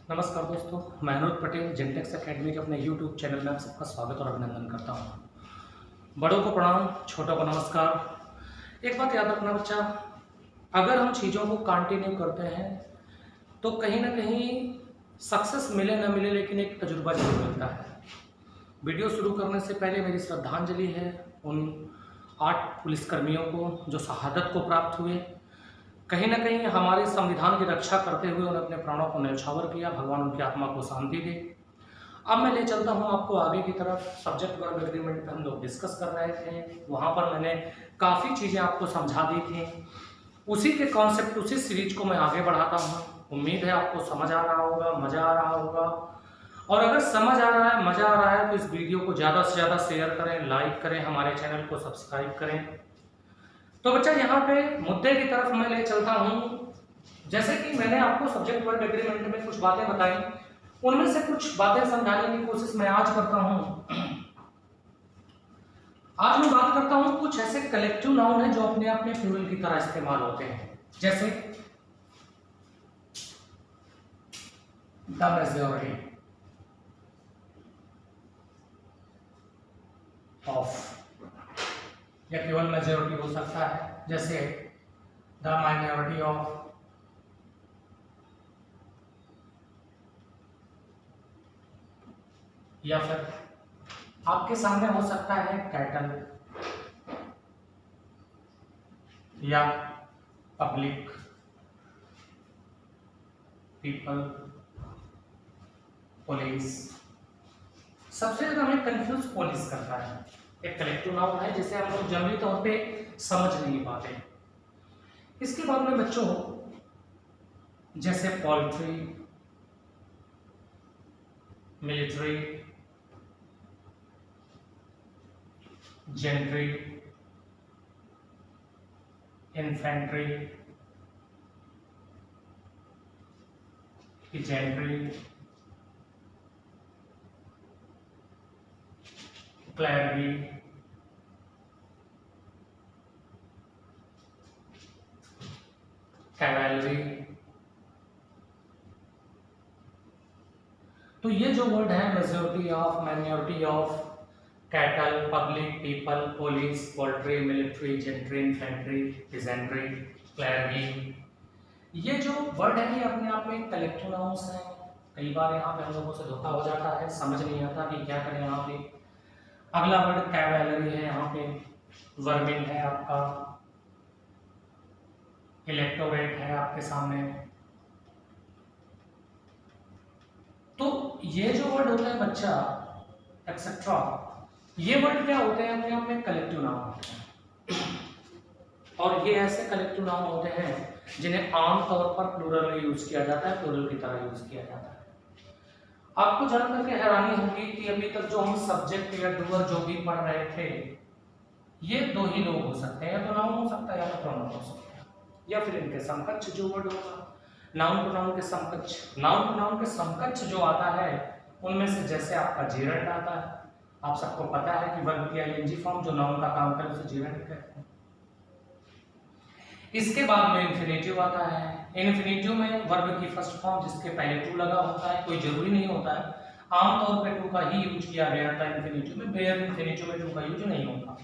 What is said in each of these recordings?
नमस्कार दोस्तों, मैं अनुज पटेल जेनटेक्स एकेडमी के अपने यूट्यूब चैनल में आप सबका स्वागत और अभिनंदन करता हूं। बड़ों को प्रणाम, छोटों को नमस्कार। एक बात याद रखना बच्चा, अगर हम चीज़ों को कंटिन्यू करते हैं तो कहीं ना कहीं सक्सेस मिले ना मिले लेकिन एक तजुर्बा जरूर मिलता है। वीडियो शुरू करने से पहले मेरी श्रद्धांजलि है उन 8 पुलिसकर्मियों को जो शहादत को प्राप्त हुए। कहीं ना कहीं हमारे संविधान की रक्षा करते हुए उन्होंने अपने प्राणों को न्यौछावर किया। भगवान उनकी आत्मा को शांति दे। अब मैं ले चलता हूँ आपको आगे की तरफ। सब्जेक्ट वर्ब एग्रीमेंट पे हम लोग डिस्कस कर रहे थे, वहाँ पर मैंने काफ़ी चीज़ें आपको समझा दी थी। उसी के कॉन्सेप्ट, उसी सीरीज को मैं आगे बढ़ाता हूँ। उम्मीद है आपको समझ आ रहा होगा, मज़ा आ रहा होगा। और अगर समझ आ रहा है, मज़ा आ रहा है तो इस वीडियो को ज़्यादा से ज़्यादा शेयर करें, लाइक करें, हमारे चैनल को सब्सक्राइब करें। तो बच्चा यहाँ पे मुद्दे की तरफ मैं ले चलता हूँ। जैसे कि मैंने आपको सब्जेक्ट वर्ब एग्रीमेंट में कुछ बातें बताई, उनमें से कुछ बातें समझाने की कोशिश मैं आज करता हूँ। आज मैं बात करता हूँ कुछ ऐसे कलेक्टिव नाउन है जो अपने आप में प्लूरल की तरह इस्तेमाल होते हैं, जैसे द मेजॉरिटी ऑफ, या केवल मेजॉरिटी हो सकता है, जैसे द माइनॉरिटी ऑफ, या फिर आपके सामने हो सकता है कैटल, या पब्लिक, पीपल, पुलिस। सबसे ज्यादा हमें कंफ्यूज पुलिस करता है। एक कलेक्टिव नाउन है जिसे हम लोग जनरली तौर पे समझ नहीं पाते। इसके बाद में बच्चों जैसे poultry, military, gentry, infantry, gentry, clarity, cavalry. तो ये जो वर्ड है majority of, minority of, cattle, public, people, police, poultry, military, gentry, infantry, dysentery, clarity, ये जो वर्ड है ये अपने आप में कलेक्टिव नाउन्स हैं। कई बार यहाँ पे हम लोगों से धोखा हो जाता है, समझ नहीं आता कि क्या करें यहाँ पे। अगला वर्ड कैवेलरी है, यहाँ पे वर्मिन है, आपका इलेक्टोरेट है आपके सामने। तो ये जो वर्ड होता है बच्चा, एक्सेट्रा, ये वर्ड क्या होते हैं, अपने आप में कलेक्टिव नाउन होते हैं। और ये ऐसे कलेक्टिव नाउन होते हैं जिन्हें आमतौर पर प्लूरल में यूज किया जाता है, प्लूरल की तरह यूज किया जाता है। आपको जान करके हैरानी होगी कि अभी तक जो हम सब्जेक्ट या डूअर जो भी पढ़ रहे थे, ये दो ही लोग हो सकते हैं, या तो नाउन हो सकता है या तो प्रोनाउन हो सकता है, या फिर इनके समकक्ष जो वर्ड होगा। नाउन प्रोनाउन के समकक्ष, नाउन प्रोनाउन के समकक्ष जो आता है उनमें से जैसे आपका जेरंड आता है। आप सबको पता है कि वर्ब की आईएनजी फॉर्म जो नाउन का काम करे उसे जेरंड कहते हैं। इसके बाद में इन्फिनेटिव आता है। इन्फिनेटिव में वर्ब की फर्स्ट फॉर्म जिसके पहले टू लगा होता है, कोई जरूरी नहीं होता है, आमतौर पे टू का ही यूज किया गया था इन्फिनेटिव में, बेयर इन्फिनेटिव में टू का यूज नहीं होता।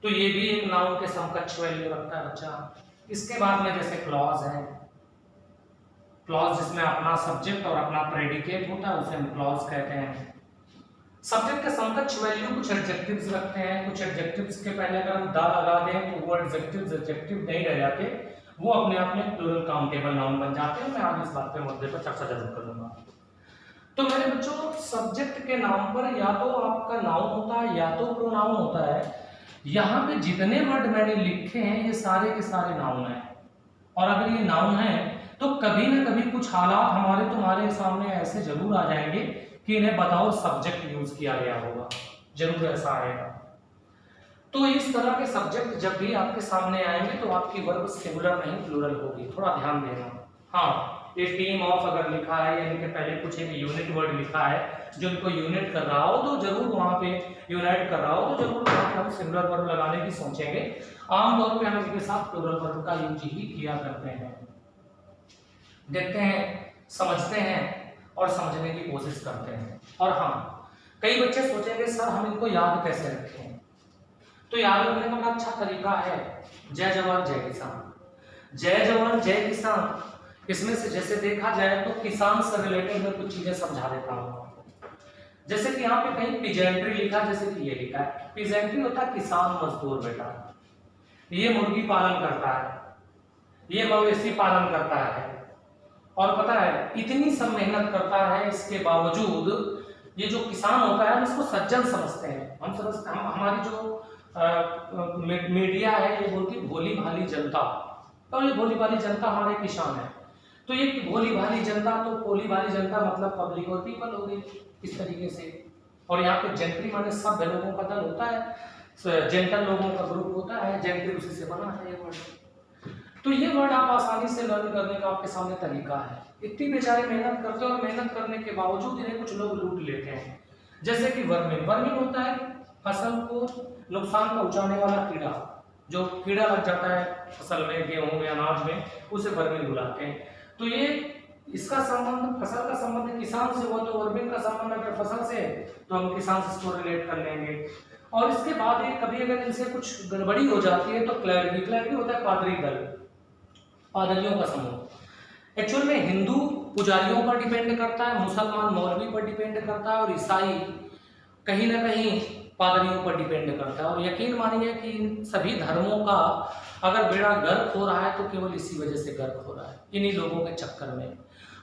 तो ये भी एक नाउन के समकक्ष वैल्यू रखता है बच्चा। इसके बाद में जैसे क्लॉज है, क्लॉज जिसमें अपना सब्जेक्ट और अपना प्रेडिकेट होता है उसे हम क्लॉज कहते हैं। सब्जेक्ट के समकक्ष वैल्यू कुछ एडजेक्टिव्स रखते हैं, कुछ एडजेक्टिव्स के पहले अगर हम द लगा दें तो वो एडजेक्टिव्स एडजेक्टिव नहीं रह जाते, वो अपने आप में प्लूरल काउंटेबल नाउन बन जाते हैं। मैं आज इस बात पे मुद्दे पर चर्चा जरूर करूंगा। तो मेरे बच्चों, सब्जेक्ट के नाम पर या तो आपका नाउन होता है या तो प्रोनाउन होता है। यहाँ पे जितने वर्ड मैंने लिखे हैं ये सारे के सारे नाउन हैं, और अगर ये नाउन है तो कभी ना कभी कुछ हालात हमारे तुम्हारे सामने ऐसे जरूर आ जाएंगे कि इन्हें बताओ सब्जेक्ट यूज किया गया होगा, जरूर ऐसा आएगा। तो इस तरह के सब्जेक्ट जब भी आपके सामने आएंगे तो आपकी वर्ब सिंगुलर नहीं प्लूरल होगी, थोड़ा ध्यान देना। हाँ, ये टीम ऑफ अगर लिखा है या इनके पहले कुछ एक यूनिट वर्ड लिखा है जो इनको यूनिट कर रहा हो तो जरूर वहां पे यूनाइट कर रहा हो तो जरूर वहां पे हम सिंगुलर वर्ब लगाने की सोचेंगे। आमतौर पे हम इनके साथ प्लूरल वर्ब का यूज ही किया करते हैं। देखते हैं, समझते हैं और समझने की कोशिश करते हैं। और हाँ, कई बच्चे सोचेंगे सर हम इनको याद कैसे रखें, तो याद रखने का बड़ा अच्छा तरीका है जय जवान जय किसान। जय जवान जय किसान, इसमें से जैसे देखा जाए तो किसान से रिलेटेड मैं कुछ चीजें समझा देता हूँ आपको। जैसे कि यहाँ पे कहीं पिजेंट्री लिखा, जैसे कि ये लिखा है, पिजेंट्री होता है किसान मजदूर बेटा। ये मुर्गी पालन करता है, ये मवेशी पालन करता है, और पता है इतनी सब मेहनत करता है, इसके बावजूद ये जो किसान होता है इसको सज्जन समझते हैं। हम समझते हैं, हमारी जो मीडिया है ये बोलती भोली भाली जनता, तो ये भोली भाली जनता हमारे किसान है। तो ये भोली भाली जनता, तो भोली भाली जनता मतलब पब्लिक और पीपल हो गई इस तरीके से। और यहाँ पे जेंट्री माने सभ्य लोगों का दल होता है, जेंटल लोगों का ग्रुप होता है, जेंट्री उसी से बना है ये वर्ड। तो ये वर्ड आप आसानी से लर्न करने का आपके सामने तरीका है। इतनी बेचारे मेहनत करते हैं और मेहनत करने के बावजूद इन्हें कुछ लोग लूट लेते हैं। जैसे कि वर्मिंग, वर्मिंग होता है फसल को नुकसान पहुंचाने वाला कीड़ा, जो कीड़ा लग जाता है फसल में, गेहूं में, अनाज में, उसे वर्मिंग बुलाते हैं। तो ये इसका संबंध, फसल का संबंध किसान से हुआ, तो वर्मिंग का संबंध अगर फसल से है तो हम किसान से इसको रिलेट कर लेंगे। और इसके बाद ये कभी अगर इनसे कुछ गड़बड़ी हो जाती है तो क्लैरिटी, क्लैरिटी होता है पादरी दल, पादरियों का समूह। एक्चुअल में हिंदू पुजारियों पर डिपेंड करता है, मुसलमान मौलवी पर डिपेंड करता है, और ईसाई कहीं ना कहीं पादरियों पर डिपेंड करता है। और यकीन मानिए कि इन सभी धर्मों का अगर बेड़ा गर्क हो रहा है तो केवल इसी वजह से गर्क हो रहा है, इन्हीं लोगों के चक्कर में।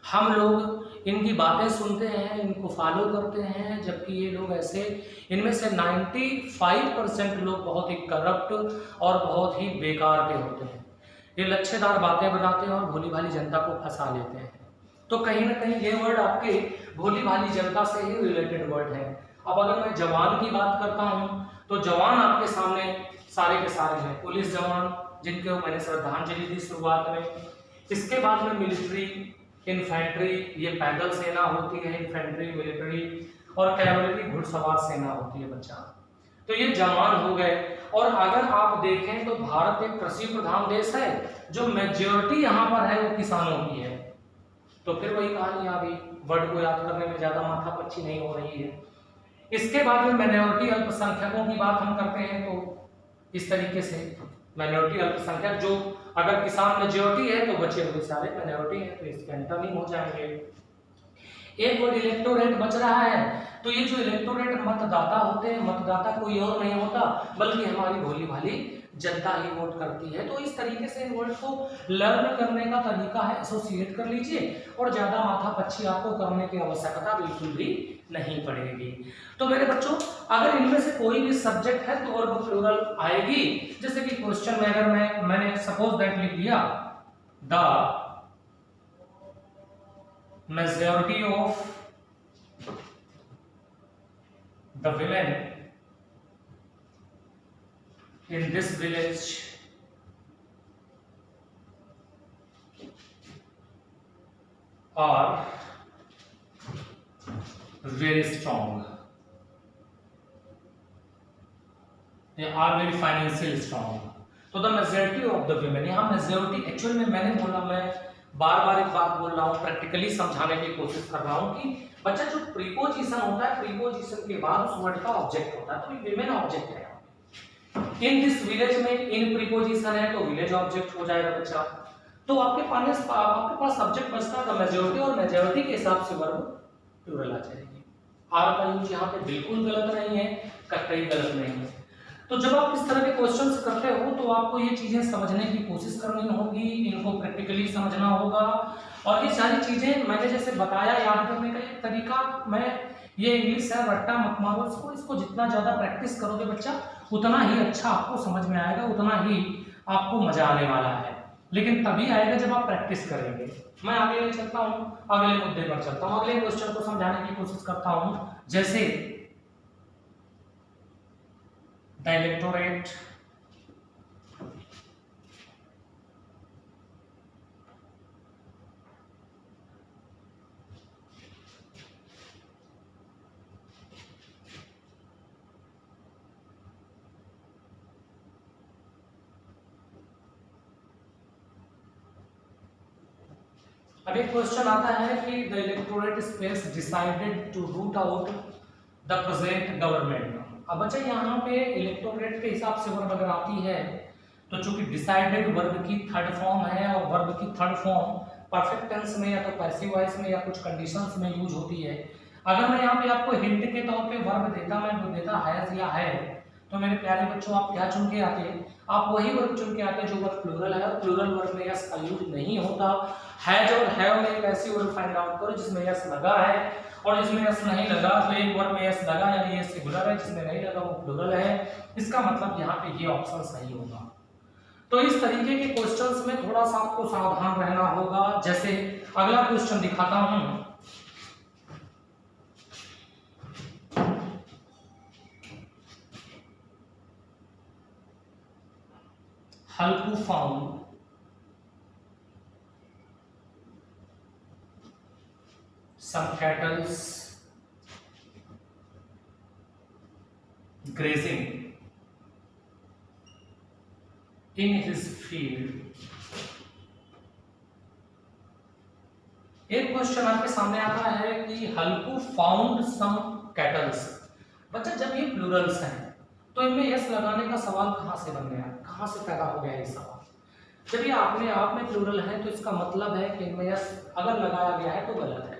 हम लोग इनकी बातें सुनते हैं, इनको फॉलो करते हैं, जबकि ये लोग ऐसे, इनमें से 95% लोग बहुत ही करप्ट और बहुत ही बेकार के होते हैं। ये लच्छेदार बातें बनाते हैं और भोली भाली जनता को फंसा लेते हैं। तो कहीं ना कहीं ये वर्ड आपके भोली भाली जनता से ही रिलेटेड वर्ड है। अब अगर मैं जवान की बात करता हूँ तो जवान आपके सामने सारे के सारे हैं, पुलिस जवान जिनके मैंने श्रद्धांजलि दी शुरुआत में। इसके बाद में मिलिट्री, इन्फेंट्री, ये पैदल सेना होती है, इन्फेंट्री, मिलिट्री, और कैवलरी घुड़सवार सेना होती है बच्चा। तो ये जवान हो गए। और अगर आप देखें तो भारत एक कृषि प्रधान देश है, जो मेजॉरिटी यहाँ पर है वो किसानों की है। तो फिर वही कहानी आ गई, वर्ड को याद करने में ज्यादा माथापच्ची नहीं हो रही है। इसके बाद में माइनॉरिटी अल्पसंख्यकों की बात हम करते हैं तो इस तरीके से माइनॉरिटी अल्पसंख्यक, जो अगर किसान मेजॉरिटी है तो बचे हुए सारे माइनॉरिटी है, तो इसके एंटरनीम हो जाएंगे। एक वर्ड इलेक्टोरेट बच रहा है, तो ये जो इलेक्टोरेट मतदाता होते हैं, मतदाता कोई और नहीं होता बल्कि हमारी भोली भाली जनता ही वोट करती है। तो इस तरीके से इन वर्ड को लर्न करने का तरीका है, एसोसिएट कर लीजिए, और ज्यादा माथापच्ची आपको करने की आवश्यकता बिल्कुल भी नहीं पड़ेगी। तो मेरे बच्चों, अगर इनमें से कोई भी सब्जेक्ट है तो वर्ब प्लूरल आएगी। जैसे कि क्वेश्चन में अगर मैंने सपोज दैट लिख दिया, the majority of the women in this village are very strong, they are very financially strong। तो the majority of the women, यहाँ मेजॉरिटी एक्चुअल में मैंने बोला, मैं बार बार एक बात बोल रहा हूँ, प्रैक्टिकली समझाने की कोशिश कर रहा हूँ कि बच्चा जो प्रीपोजिशन होता है, प्रीपोजिशन के बाद उस वर्ड का ऑब्जेक्ट होता है, तो ये विमेन ऑब्जेक्ट है। इन दिस विलेज में इन प्रीपोजिशन है तो विलेज ऑब्जेक्ट हो जाएगा बच्चा। तो आपके पास सब्जेक्ट बचता है मेजॉरिटी, और मेजॉरिटी के हिसाब से वर्ब प्लूरल आ जाएगी। आर का यूज यहाँ पे बिल्कुल गलत नहीं है, कतई गलत नहीं है। तो जब आप इस तरह के क्वेश्चंस करते हो तो आपको ये चीजें समझने की कोशिश करनी होगी, इनको प्रैक्टिकली समझना होगा। और ये सारी चीजें मैंने जैसे बताया, याद करने का एक तरीका, मैं ये इंग्लिश है रट्टा मत मारो इसको जितना ज्यादा प्रैक्टिस करोगे बच्चा उतना ही अच्छा आपको समझ में आएगा, उतना ही आपको मजा आने वाला है। लेकिन तभी आएगा जब आप प्रैक्टिस करेंगे। मैं आगे चलता हूँ, अगले मुद्दे पर चलता हूँ, अगले क्वेश्चन को समझाने की कोशिश करता हूँ। जैसे the electorate अब एक क्वेश्चन आता है कि the electorate space decided to root out the present government. अब बच्चा यहाँ पे इलेक्टोरेट के हिसाब से वर्ब अगर आती है तो चूंकि डिसाइडेड वर्ब की थर्ड फॉर्म है और वर्ब की थर्ड फॉर्म परफेक्ट टेंस में या तो पैसिव वॉइस में या कुछ कंडीशंस में यूज होती है। अगर मैं यहाँ पे आपको हिंट के तौर पे वर्ब देता, मैं देता हैज या है, तो मेरे प्यारे बच्चों आप क्या चुन के आते हैं? आप वही वर्ब चुन के आते हैं जो वर्ब प्लूरल है, और प्लूरल वर्ब में यस का यूज नहीं होता। हैज और हैव में एक ऐसी वर्ब फाइंड आउट करो जिसमें यस लगा है, और जिसमें यस नहीं लगा तो एक वर्ब में यस लगा यानी ये सिंगुलर है, जिसमें नहीं लगा वो प्लूरल है। इसका मतलब यहाँ पे ये ऑप्शन सही होगा। तो इस तरीके के क्वेश्चंस में थोड़ा सा आपको सावधान रहना होगा। जैसे अगला क्वेश्चन दिखाता हूं, Halku found some cattle grazing in his field। एक क्वेश्चन आपके सामने आता है कि हल्कू फाउंड सम कैटल्स। बच्चा जब ये प्लूरल्स हैं तो इनमें यस लगाने का सवाल कहां से बन गया, कहां से पैदा हो गया ये सवाल? जब ये अपने आप में प्लूरल है तो इसका मतलब है कि इनमें यस अगर लगाया गया है तो गलत है।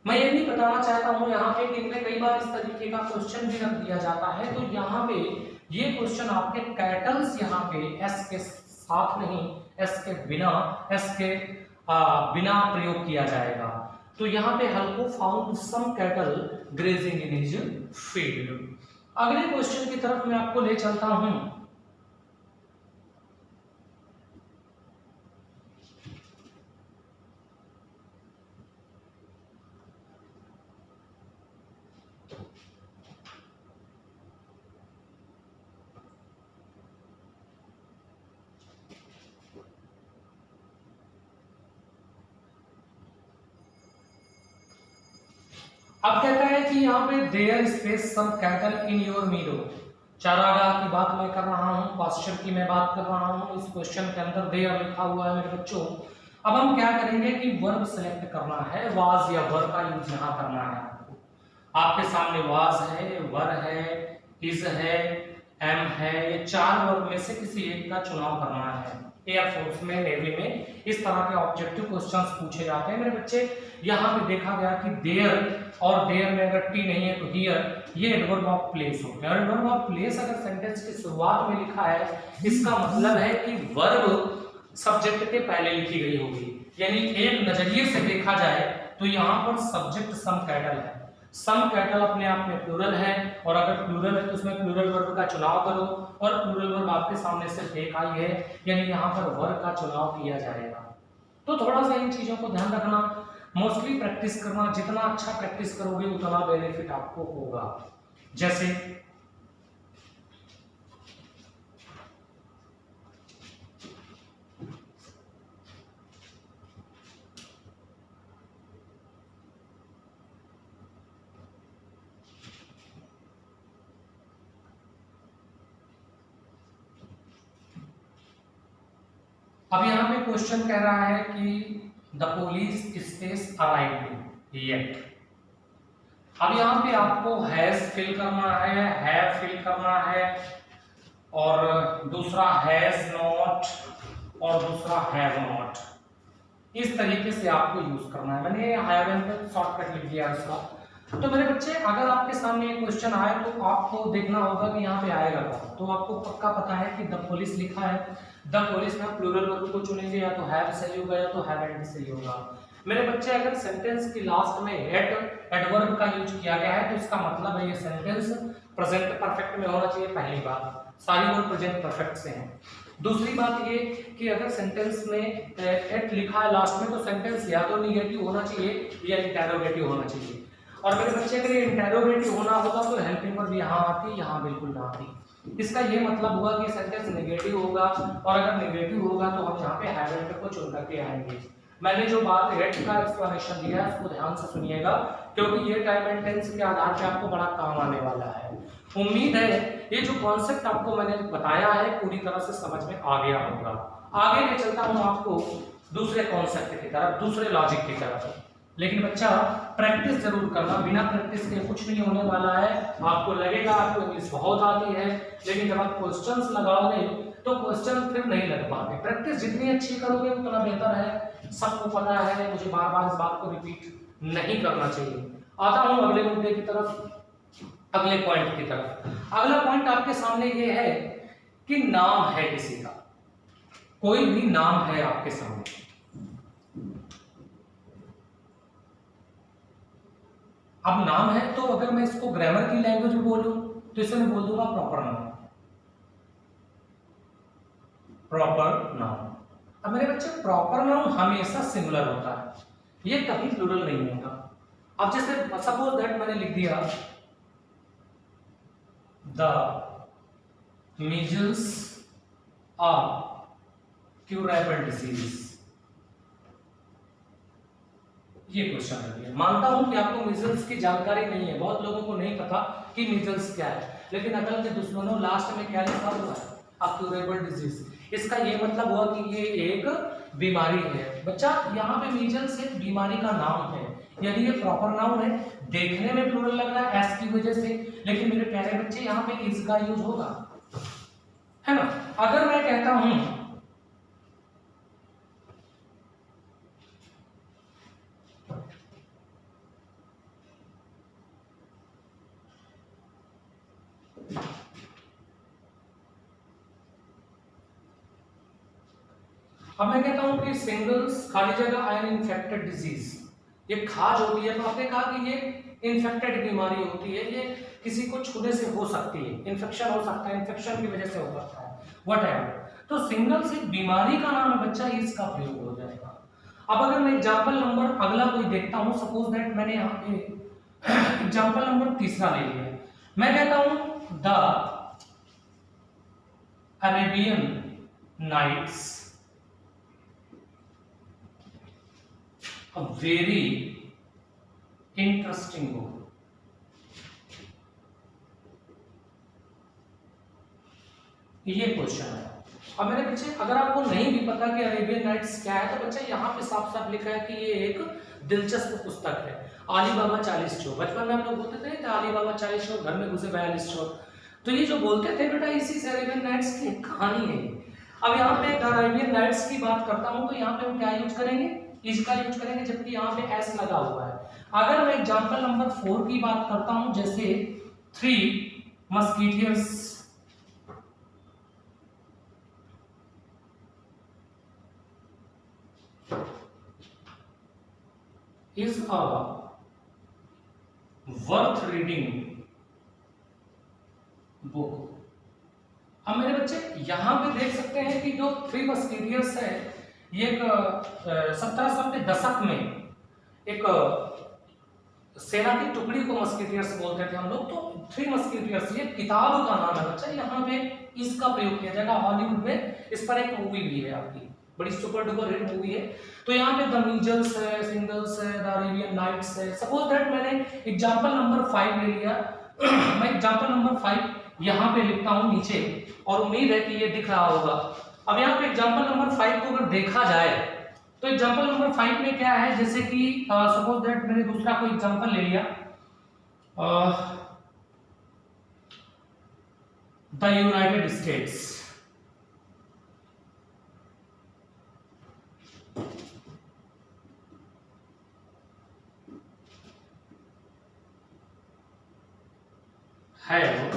मैं ये भी बताना चाहता हूं यहाँ पे कि इनमें कई बार इस तरीके का क्वेश्चन भी रख दिया जाता है, तो यहाँ पे ये क्वेश्चन आपके कैटल्स यहाँ पे एस के साथ नहीं, एस के बिना, एस के बिना प्रयोग किया जाएगा। तो यहाँ पे Halku found some cattle grazing in his field. अगले क्वेश्चन की तरफ मैं आपको ले चलता हूं। अब कहता है कि यहाँ पे there space some cattle in your meadow. चारागाह की बात मैं कर रहा हूँ, पास्चर की मैं बात कर रहा हूँ। इस क्वेश्चन के अंदर देयर लिखा हुआ है मेरे बच्चों। अब हम क्या करेंगे कि वर्ब सेलेक्ट करना है, वाज या वर का यूज यहाँ करना है आपको। आपके सामने वाज है, वर है, इज है, एम है, ये चार वर्ब में से किसी एक का चुनाव करना है। एयरफोर्स में, नेवी में इस तरह के ऑब्जेक्टिव क्वेश्चंस पूछे जाते हैं मेरे बच्चे। यहाँ पे देखा गया कि देयर और देयर में अगर टी नहीं है तो हियर, ये एडवर्ब ऑफ प्लेस हो गया। एडवर्ब ऑफ प्लेस अगर सेंटेंस की शुरुआत में लिखा है, इसका मतलब है कि वर्ब सब्जेक्ट के पहले लिखी गई होगी। यानी एक नजरिए से देखा जाए तो यहाँ पर सब्जेक्ट सम कैटल है। सम कैटल अपने आप में प्लूरल है, और अगर प्लूरल है तो उसमें प्लूरल वर्ब का चुनाव करो, और प्लूरल वर्ब आपके सामने सिर्फ एक आई है, यानी यहाँ पर वर्ब का चुनाव किया जाएगा। तो थोड़ा सा इन चीजों को ध्यान रखना, मोस्टली प्रैक्टिस करना। जितना अच्छा प्रैक्टिस करोगे उतना बेनिफिट आपको होगा। जैसे अब यहाँ पे क्वेश्चन कह रहा है कि the police space arrived yet. अब यहाँ पे आपको हैज फिल करना है, हैव फिल करना है, और दूसरा हैज नॉट, और दूसरा हैव नॉट। इस तरीके से आपको यूज करना है। मैंने हैव एंड शॉर्टकट लिख दिया उसका। तो मेरे बच्चे अगर आपके सामने एक क्वेश्चन आए तो आपको देखना होगा कि यहाँ पे आएगा कौन। तो आपको पक्का पता है कि द पुलिस लिखा है, द पुलिस में प्लूरल वर्ब को चुनेंगे, या तो हैव सही होगा या तो हैव एंड सही होगा। मेरे बच्चे अगर सेंटेंस की लास्ट में एडवर्ब का यूज किया गया है तो इसका मतलब है ये सेंटेंस प्रेजेंट परफेक्ट में होना चाहिए। पहली बात, सारी वर्ब प्रेजेंट परफेक्ट से हैं। दूसरी बात ये कि अगर सेंटेंस में एट लिखा है लास्ट में तो सेंटेंस या तो निगेटिव होना चाहिए या इंटेरोगेटिव होना चाहिए। और मेरे बच्चे अगर ये इंटेरोगेटिव होना होगा तो हेल्पिंग वर्ब यहाँ आती, यहाँ बिल्कुल ना आती। इसका ये मतलब हुआ कि सेंटेंस नेगेटिव होगा, और अगर नेगेटिव होगा तो हम यहाँ पे हैव एंड को चुन करके आएंगे। मैंने जो बात हेड का एक्सप्लेनेशन दिया है उसको ध्यान से सुनिएगा, क्योंकि ये टाइम एंड टेंस के आधार पे आपको बड़ा काम आने वाला है। उम्मीद है ये जो कॉन्सेप्ट आपको मैंने बताया है पूरी तरह से समझ में आ गया होगा। आगे ले चलता हूँ आपको दूसरे कॉन्सेप्ट की तरफ, दूसरे लॉजिक की तरफ। लेकिन बच्चा प्रैक्टिस जरूर करना, बिना प्रैक्टिस के कुछ नहीं होने वाला है। आपको लगेगा आपको इंग्लिश बहुत आती है, लेकिन जब आप क्वेश्चंस लगाओगे तो क्वेश्चन फिर नहीं लग पाते। प्रैक्टिस जितनी अच्छी करोगे उतना बेहतर है, सबको पता है, मुझे बार बार इस बात को रिपीट नहीं करना चाहिए। आता हूं अगले मुद्दे की तरफ, अगले पॉइंट की तरफ। अगला पॉइंट आपके सामने ये है कि नाम है किसी का, कोई भी नाम है आपके सामने, अब नाम है तो अगर मैं इसको ग्रामर की लैंग्वेज में बोलूं तो इसे मैं बोल दूंगा प्रॉपर नाउन, प्रॉपर नाउन। अब मेरे बच्चे प्रॉपर नाउन हमेशा सिंगुलर होता है, ये कभी प्लूरल नहीं होता। अब जैसे सपोज दैट मैंने लिख दिया the measles are curable disease, ये क्वेश्चन है। मानता हूं कि आपको मीजल्स की जानकारी नहीं है, बहुत लोगों को नहीं पता कि मीजल्स क्या है, लेकिन अकल के दुश्मनों लास्ट में क्या लिखा हुआ है, क्यूरेबल डिजीज। इसका ये मतलब हुआ कि ये एक बीमारी है। बच्चा यहाँ पे मीजल्स एक बीमारी का नाम है, यदि ये प्रॉपर नाउन है, देखने में प्लूरल लग रहा है एस की वजह से, लेकिन मेरे प्यारे बच्चे यहाँ पे इज का यूज होगा, है ना। अगर मैं कहता हूं अब मैं कहता हूं कि सिंगल्स खाली जगह एन इन्फेक्टेड डिजीज, ये खाज होती है, तो आपने कहा कि ये इन्फेक्टेड बीमारी होती है, ये किसी को छूने से हो सकती है, इन्फेक्शन हो सकता है, इन्फेक्शन की वजह से हो सकता है, व्हाटएवर। तो सिंगल्स एक बीमारी का नाम है बच्चा, इसका प्रयोग हो जाएगा। अब अगर मैं एग्जांपल नंबर अगला कोई देखता हूं, सपोज दैट मैंने यहाँ पे एग्जांपल नंबर तीसरा ले लिया, मैं कहता हूं the Arabian Nights a very interesting book। ये क्वेश्चन है। अब मेरे बच्चे अगर आपको नहीं भी पता कि अरेबियन नाइट्स क्या है, तो बच्चे यहाँ पे साफ साफ लिखा है कि ये एक दिलचस्प पुस्तक है, आली बाबा 40 चोर। बचपन में हम लोग बोलते थे आली बाबा 40 चोर, घर में घुसे 42 चोर, तो ये जो बोलते थे बेटा इसी से अरेबियन नाइट्स की कहानी है। अब यहाँ पे अरेबियन नाइट्स की बात करता हूँ तो यहाँ पे हम क्या यूज करेंगे, इसका यूज करेंगे, जबकि यहाँ पे एस लगा हुआ है। अगर मैं एग्जांपल नंबर 4 की बात करता हूं, जैसे 3 musketeers is a worth reading book. अब मेरे बच्चे यहां पे देख सकते हैं कि जो 3 मस्कीटियर्स है, ये एक 1700 के दशक में एक सेना की टुकड़ी को मस्कीटियर्स बोलते थे हम लोग। तो 3 मस्कीटियर्स ये किताब का नाम है बच्चा, यहाँ पे इसका प्रयोग किया जाएगा। हॉलीवुड में इस पर एक मूवी भी है, आपकी बड़ी सुपर डुपर हिट मूवी है। तो यहाँ पे द मीजल्स है, सिंगल्स है, द अरेबियन नाइट्स है। सपोज दैट मैंने एग्जांपल नंबर 5 ले लिया मैं एग्जांपल नंबर 5 यहाँ पे लिखता हूँ नीचे, और उम्मीद है कि ये दिख रहा होगा। अब यहाँ पे एग्जांपल नंबर 5 को अगर देखा जाए तो एग्जांपल नंबर 5 में क्या है, जैसे कि सपोज दैट मैंने दूसरा कोई एग्जांपल ले लिया, the United states. have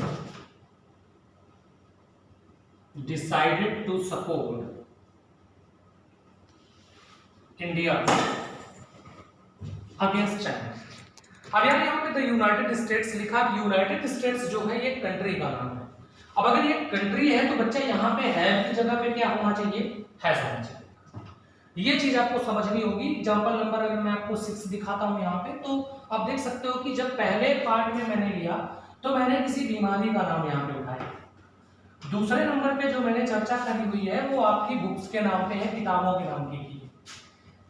decided to support India against China। अब यार यहाँ पे द यूनाइटेड स्टेट्स लिखा, यूनाइटेड स्टेट्स जो है ये कंट्री का नाम है। अब अगर ये कंट्री है तो बच्चा यहाँ पे हैव की जगह पे क्या होना चाहिए, हैज होना चाहिए। ये चीज आपको समझनी होगी। एग्जांपल नंबर अगर मैं आपको 6 दिखाता हूँ यहाँ पे, तो आप देख सकते हो कि जब पहले पार्ट में मैंने लिया तो मैंने किसी बीमारी का नाम यहाँ पे उठाया। दूसरे नंबर पे जो मैंने चर्चा करी हुई है वो आपकी बुक्स के नाम पे है, किताबों के नाम की है।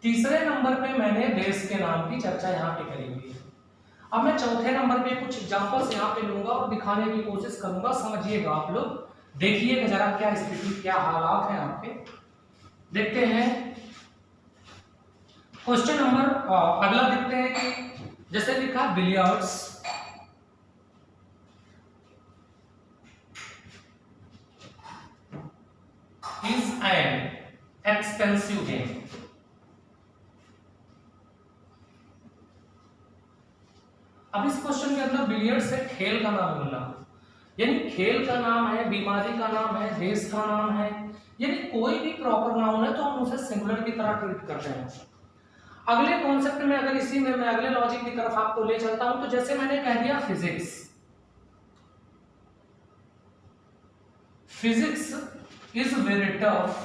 तीसरे नंबर पे मैंने देश के नाम की चर्चा यहाँ पे करी हुई है। अब मैं चौथे नंबर पे कुछ एग्जांपल्स यहाँ पे लूंगा और दिखाने की कोशिश करूंगा, समझिएगा आप लोग, देखिएगा जरा क्या स्थिति क्या हालात हैं आपके। देखते हैं क्वेश्चन नंबर अगला देखते हैं कि जैसे लिखा billiards is an expensive game. अब इस क्वेश्चन के अंदर बिलियर्ड्स से खेल का नाम मिलना, यानी खेल का नाम है, बीमारी का नाम है, देश का नाम है, यानी कोई भी प्रॉपर नाउन है तो हम उसे सिंगुलर की तरह ट्रीट करते हैं। अगले कॉन्सेप्ट में अगर इसी में मैं अगले लॉजिक की तरफ आपको ले चलता हूं, तो जैसे मैंने कह दिया physics, physics is very tough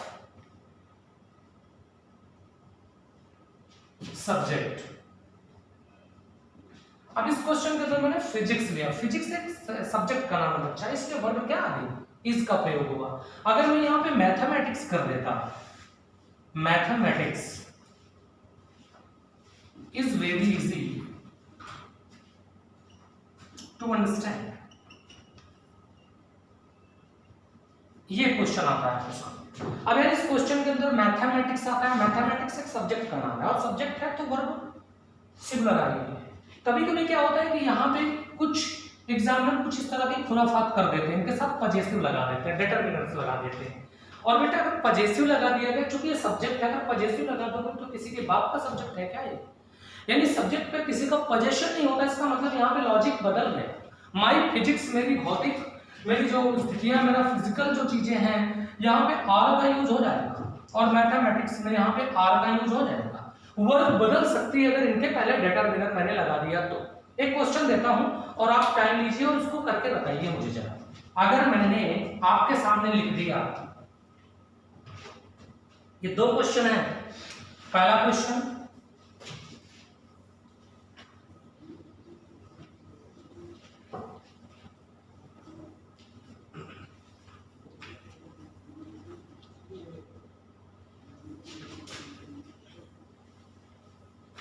subject। अब इस क्वेश्चन के अंदर मैंने फिजिक्स लिया, फिजिक्स एक सब्जेक्ट का नाम है बच्चा, इसके वर्ड क्या आ गई, इज का प्रयोग हुआ। अगर मैं यहां पे मैथमेटिक्स कर देता, mathematics is very easy to understand, ये क्वेश्चन आता है उसका। अब यार इस क्वेश्चन के अंदर मैथमेटिक्स आता है, मैथमेटिक्स एक सब्जेक्ट का नाम है और सब्जेक्ट है तो वर्ब सिंगुलर आ गई है। कभी कभी क्या होता है कि यहाँ पे कुछ एग्जामिनर कुछ इस तरह की खुराफात कर देते हैं, इनके साथ पजेसिव लगा देते हैं, डिटरमिनर्स लगा देते हैं। और बेटा अगर पजेसिव लगा दिया गया, चूंकि ये सब्जेक्ट है, अगर पजेसिव लगा दोगे तो किसी के बाप का सब्जेक्ट है क्या ये, यानी सब्जेक्ट पे किसी का पजेशन नहीं होता, इसका मतलब यहाँ पे लॉजिक बदल गया। माई फिजिक्स, मेरी भौतिक, मेरी जो स्थितियां, मेरा फिजिकल जो चीजें हैं, यहाँ पे आर का यूज हो जाएगा, और मैथमेटिक्स में यहाँ पे आर का यूज हो जाएगा। वर्ब बदल सकती है अगर इनके पहले डिटरमिनर मैंने लगा दिया तो। एक क्वेश्चन देता हूं और आप टाइम लीजिए और उसको करके बताइए मुझे जरा। अगर मैंने आपके सामने लिख दिया, ये दो क्वेश्चन है, पहला क्वेश्चन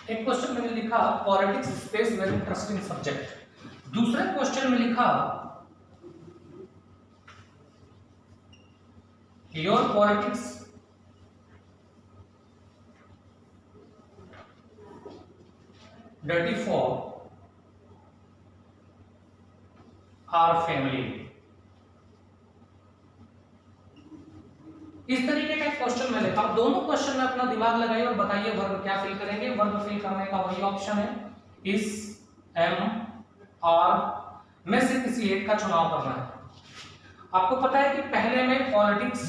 एक क्वेश्चन मैंने लिखा politics space very interesting subject, दूसरे क्वेश्चन में लिखा your politics dirty for our family. इस तरीके का क्वेश्चन मैं लिखा। दोनों क्वेश्चन में अपना दिमाग लगाइए और बताइए वर्ब क्या फिल करेंगे। वर्ब फिल करने का वही ऑप्शन है, इस, एम, आर में से किसी एक का चुनाव करना है। आपको पता है कि पहले में पॉलिटिक्स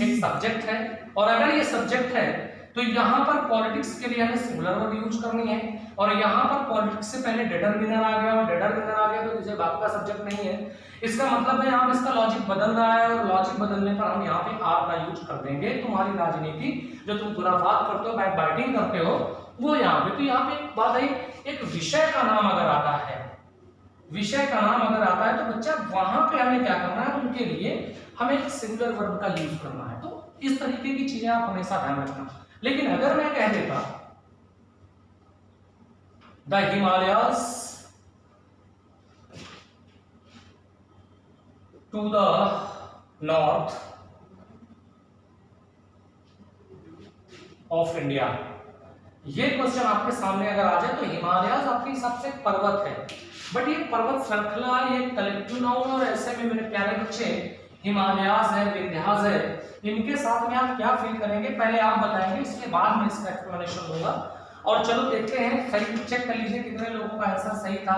एक सब्जेक्ट है, और अगर ये सब्जेक्ट है तो यहाँ पर पॉलिटिक्स के लिए हमें सिंगुलर वर्ब यूज करनी है, और यहाँ पर पॉलिटिक्स से पहले डिटरमिनर आ गया, और डिटरमिनर आ गया तो किसी बाप का सब्जेक्ट नहीं है। इसका मतलब है यहाँ पे इसका लॉजिक बदल रहा है, और लॉजिक बदलने पर हम यहाँ पे आर का यूज कर देंगे। तुम्हारी राजनीति जो तुम खुराफात करते हो, बैक बाइटिंग करते हो, वो यहाँ पे। तो यहाँ पे एक बात है, एक विषय का नाम अगर आता है, विषय का नाम अगर आता है तो बच्चा वहां पे हमें क्या करना है, उनके लिए हमें एक सिंगुलर वर्ब का यूज करना है। तो इस तरीके की चीजें आप हमेशा ध्यान रखना। लेकिन अगर मैं कह देता the Himalayas to the north of India, ये क्वेश्चन आपके सामने अगर आ जाए तो हिमालयाज आपके हिसाब से पर्वत है, बट ये पर्वत श्रृंखला, ये कलेक्टिव नाउन, और ऐसे में मेरे प्यारे बच्चे हिमालयाज है, विंध्याज है, इनके साथ में आप क्या फील करेंगे पहले आप बताएंगे, इसके बाद मैं इसका एक्सप्लेनेशन दूंगा। और चलो देखते हैं, सही चेक कर लीजिए कितने लोगों का आंसर सही था।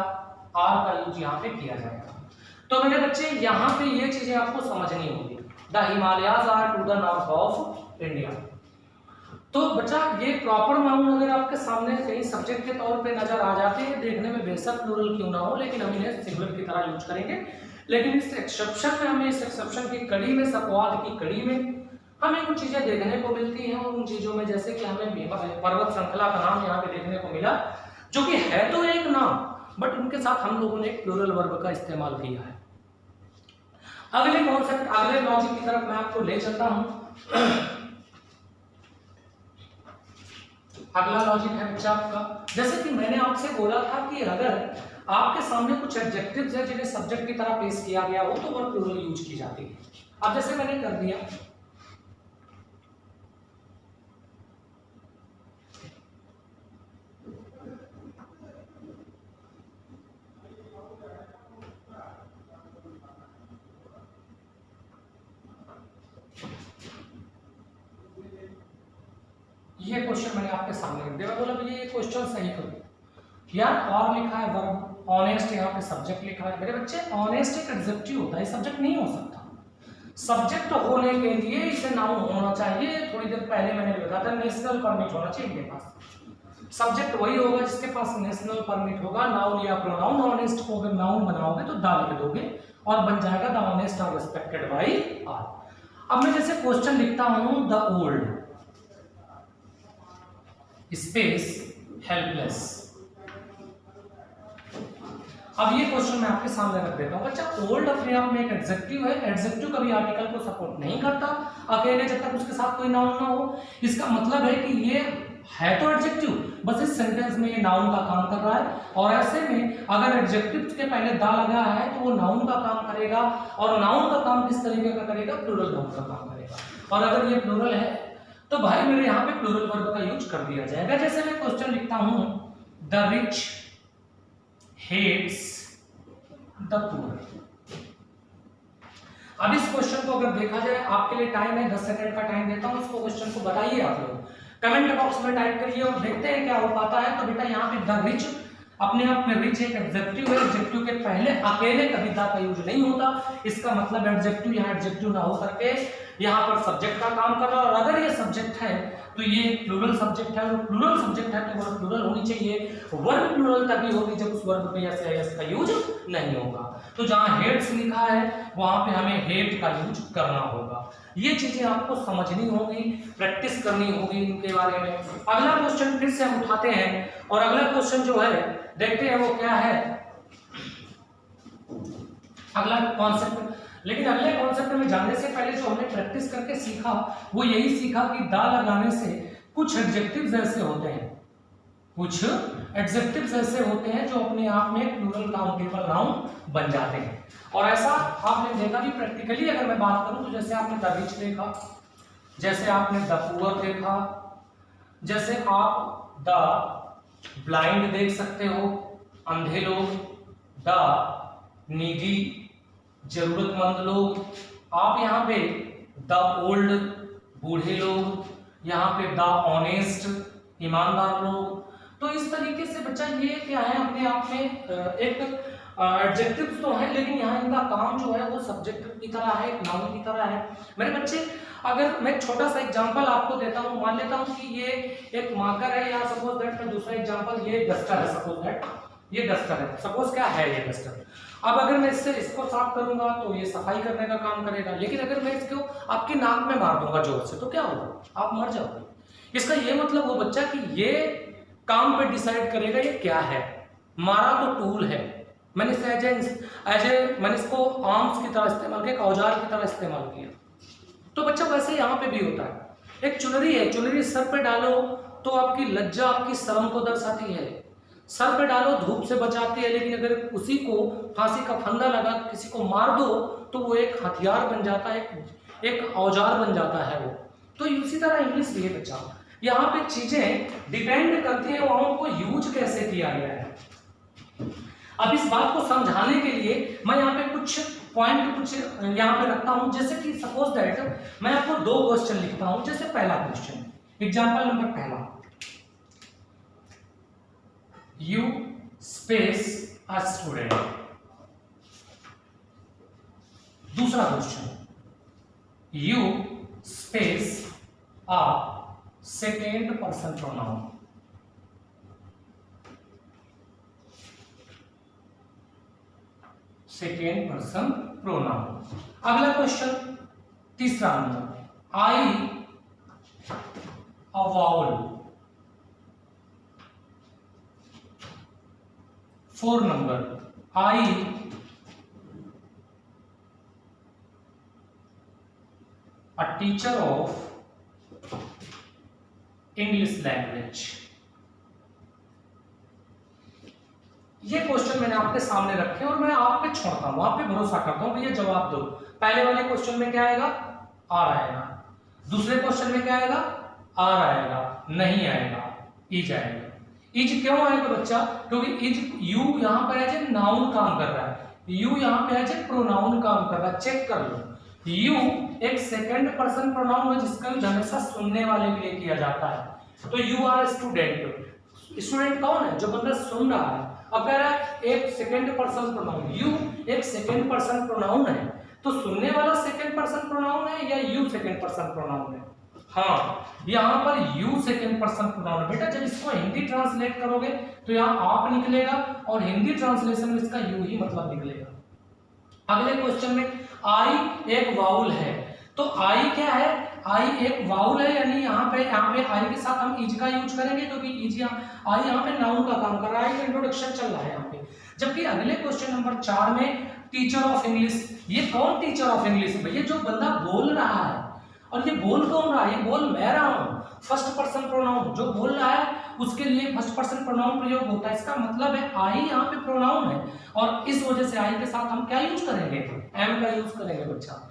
आर का यूज यहाँ पे किया जाएगा। तो मेरे बच्चे यहाँ पे ये चीजें आपको समझनी होगी। The Himalayas are to the north of India. तो बच्चा ये प्रॉपर नाउन अगर आपके सामने कहीं सब्जेक्ट के तौर पे नजर आ जाते हैं, देखने में बेशक प्लूरल क्यों ना हो, लेकिन हम इन्हें सिंगुलर की तरह यूज करेंगे। लेकिन इस एक्सेप्शन में, हमें इस एक्सेप्शन की कड़ी में, अपवाद की कड़ी में हमें कुछ चीजें देखने को मिलती हैं, और उन चीजों में जैसे कि हमें पर्वत श्रृंखला का नाम यहाँ पे देखने को मिला, जो कि है तो एक नाम, बट उनके साथ हम लोगों ने एक प्लूरल वर्ब का इस्तेमाल किया है। अगले कॉन्सेप्ट, अगले लॉजिक की तरफ मैं आपको ले चलता हूं। अगला लॉजिक है बच्चा आपका, जैसे कि मैंने आपसे बोला था कि अगर आपके सामने कुछ एडजेक्टिव्स है जिन्हें सब्जेक्ट की तरह पेश किया गया हो तो वर्ब प्लूरल यूज की जाती है। अब जैसे मैंने कर दिया, ये क्वेश्चन मैंने आपके सामने रख दिया, बोला भैया ये क्वेश्चन सही करो यार। और लिखा है वर्ब, ऑनेस्ट यहाँ पे सब्जेक्ट लिखा है। मेरे बच्चे ऑनेस्ट एक एडजेक्टिव होता है, सब्जेक्ट नहीं हो सकता। सब्जेक्ट होने के लिए इसे नाउन होना चाहिए। थोड़ी देर पहले मैंने बताया था नेशनल परमिट होना चाहिए इनके पास। सब्जेक्ट वही होगा जिसके पास नेशनल परमिट होगा। नाउन या प्रोनाउन, ऑनेस्ट को अगर नाउन बनाओगे तो दा लिख दोगे और बन जाएगा the honest are respected by all. अब मैं जैसे क्वेश्चन लिखता हूं द ओल्ड स्पेस हेल्पलेस। अब ये क्वेश्चन मैं आपके सामने रख देता हूं। बच्चा ओल्ड अपने आप में एक एडजेक्टिव है। एडजेक्टिव कभी आर्टिकल को सपोर्ट नहीं करता अकेले जब तक उसके साथ कोई नाउन ना हो। इसका मतलब है कि ये है तो एडजेक्टिव, बस इस सेंटेंस में ये नाउन का काम कर रहा है। और ऐसे में अगर एडजेक्टिव के पहले दा लगा है तो वो नाउन का काम करेगा। और नाउन का काम किस तरीके का करेगा? प्लूरल नाउन का काम करेगा। और अगर ये प्लूरल है तो भाई मेरे यहाँ पे प्लूरल वर्ब का यूज कर दिया जाएगा। जैसे मैं क्वेश्चन लिखता हूं the rich hates the poor. अब इस क्वेश्चन को अगर देखा जाए, आपके लिए टाइम है 10 सेकंड का टाइम देता हूं। इसको क्वेश्चन को बताइए आप लोग, कमेंट बॉक्स में टाइप करिए और देखते हैं क्या हो पाता है। तो बेटा यहाँ पे द रिच अपने आप में रिच एक एडजेक्टिव है। एडजेक्टिव के पहले अकेले कभी दा का यूज नहीं होता। इसका मतलब एडजेक्टिव यहाँ एडजेक्टिव ना हो करके यहाँ पर सब्जेक्ट का काम कर रहा है। और अगर ये सब्जेक्ट है तो ये प्लूरल सब्जेक्ट है। और प्लूरल सब्जेक्ट है तो वर्ब प्लूरल होनी चाहिए। वर्ब प्लूरल तभी होगी जब उस वर्ब पे एस या एस का यूज नहीं होगा। तो जहां हेट्स लिखा है वहां पे हमें हेट का यूज करना होगा। ये चीजें आपको समझनी होगी, प्रैक्टिस करनी होगी इनके बारे में। अगला क्वेश्चन फिर से हम उठाते हैं और अगला क्वेश्चन जो है देखते हैं वो क्या है। अगला कॉन्सेप्ट, लेकिन अगले कॉन्सेप्ट में जाने से पहले जो हमने प्रैक्टिस करके सीखा वो यही सीखा कि दा लगाने से कुछ एडजेक्टिव्स ऐसे होते हैं, कुछ एडजेक्टिव्स ऐसे होते हैं जो अपने आप में प्लूरल काउंटेबल नाउन बन जाते हैं। और ऐसा आपने देखा भी प्रैक्टिकली। अगर मैं बात करूं तो जैसे आपने द रिच देखा, जैसे आपने द पुअर देखा, जैसे आप द ब्लाइंड देख सकते हो, अंधे लोग, द नीडी जरूरतमंद लोग। आप यहाँ पे द ओल्ड बूढ़े लोग, यहाँ पे द ऑनेस्ट ईमानदार लोग। तो इस तरीके से बच्चा ये क्या है अपने आप में एक एडजेक्टिव्स तो है, लेकिन यहाँ इनका काम जो है वो सब्जेक्ट की तरह है, एक नाउन की तरह है। मेरे बच्चे अगर मैं छोटा सा एग्जांपल आपको देता हूँ, मान लेता हूँ कि ये एक मार्कर है या सपोज दैट मैं दूसरा एग्जांपल ये डस्टर है, सपोज दैट ये डस्टर है, सपोज क्या है ये डस्टर। अब अगर मैं इससे इसको साफ करूंगा तो ये सफाई करने का काम करेगा, लेकिन अगर मैं इसको आपकी नाक में मार दूंगा जोर से तो क्या होगा? आप मर जाओगे। इसका ये मतलब वो बच्चा कि ये काम पे डिसाइड करेगा ये क्या है। मारा तो टूल है, मैंने इसे मैंने इसको आर्म्स की तरह इस्तेमाल किया, एक औजार की तरह इस्तेमाल किया। तो बच्चा वैसे यहाँ पे भी होता है। एक चुनरी है, चुनरी सर पे डालो तो आपकी लज्जा, आपकी शर्म को दर्शाती है। सर पे डालो धूप से बचाती है, लेकिन अगर उसी को फांसी का फंदा लगा किसी को मार दो तो वो एक हथियार बन जाता है, एक औजार बन जाता है वो। तो इसी तरह इंग्लिश भी है बच्चा, यहाँ पे चीजें डिपेंड करती हैं वहां को यूज कैसे किया गया है। अब इस बात को समझाने के लिए मैं यहाँ पे कुछ पॉइंट कुछ यहाँ पे रखता हूं। जैसे कि सपोज दैट मैं आपको दो क्वेश्चन लिखता हूं। जैसे पहला क्वेश्चन, एग्जांपल नंबर पहला, यू स्पेस अ स्टूडेंट। दूसरा question, you space a second person pronoun. Second person pronoun. अगला क्वेश्चन तीसरा number, I a vowel. 4 number, I a teacher of English language. ये क्वेश्चन मैंने आपके सामने रखे और मैं आप पे छोड़ता हूं, आप पे भरोसा करता हूं भैया जवाब दो। पहले वाले क्वेश्चन में क्या आएगा? आर आएगा। दूसरे क्वेश्चन में क्या आएगा? आर आएगा, नहीं आएगा, इज आएगा। इज क्यों आएगा बच्चा? क्योंकि इज यू यहाँ पे एज ए नाउन काम कर रहा है, यू यहाँ पे एज ए प्रोनाउन काम कर रहा है। चेक कर लो, यू एक सेकंड पर्सन प्रोनाउन है जिसका यूज हमेशा सुनने वाले के लिए किया जाता है। तो यू आर स्टूडेंट, स्टूडेंट कौन है? जो बंदा सुन रहा है। अब कह रहा है एक सेकंड पर्सन प्रोनाउन, यू एक सेकंड पर्सन प्रोनाउन है, तो सुनने वाला सेकंड पर्सन प्रोनाउन है या यू सेकंड पर्सन प्रोनाउन है? हाँ, यहाँ पर यू सेकंड पर्सन प्रोनाउन है। बेटा जब इसको हिंदी ट्रांसलेट करोगे तो यहाँ आप निकलेगा और हिंदी ट्रांसलेशन में इसका यू ही मतलब निकलेगा। अगले क्वेश्चन में आई एक वाउल है, तो आई क्या है? आई एक वाउल है, यानी यहाँ पे आई के साथ हम इज का यूज करेंगे क्योंकि इज आई यहाँ पे नाउन का काम कर रहा है, इंट्रोडक्शन चल रहा है यहाँ पे। जबकि अगले क्वेश्चन नंबर 4 में टीचर ऑफ इंग्लिश, ये कौन टीचर ऑफ इंग्लिश है भैया? जो बंदा बोल रहा है, और ये बोल कौन रहा है? ये बोल मैं रहा हूँ। फर्स्ट पर्सन प्रोनाउन, जो बोल रहा है उसके लिए फर्स्ट पर्सन प्रोनाउन प्रयोग होता है। इसका मतलब है आई यहाँ पे प्रोनाउन है और इस वजह से आई के साथ हम क्या यूज करेंगे? एम का यूज करेंगे बच्चा।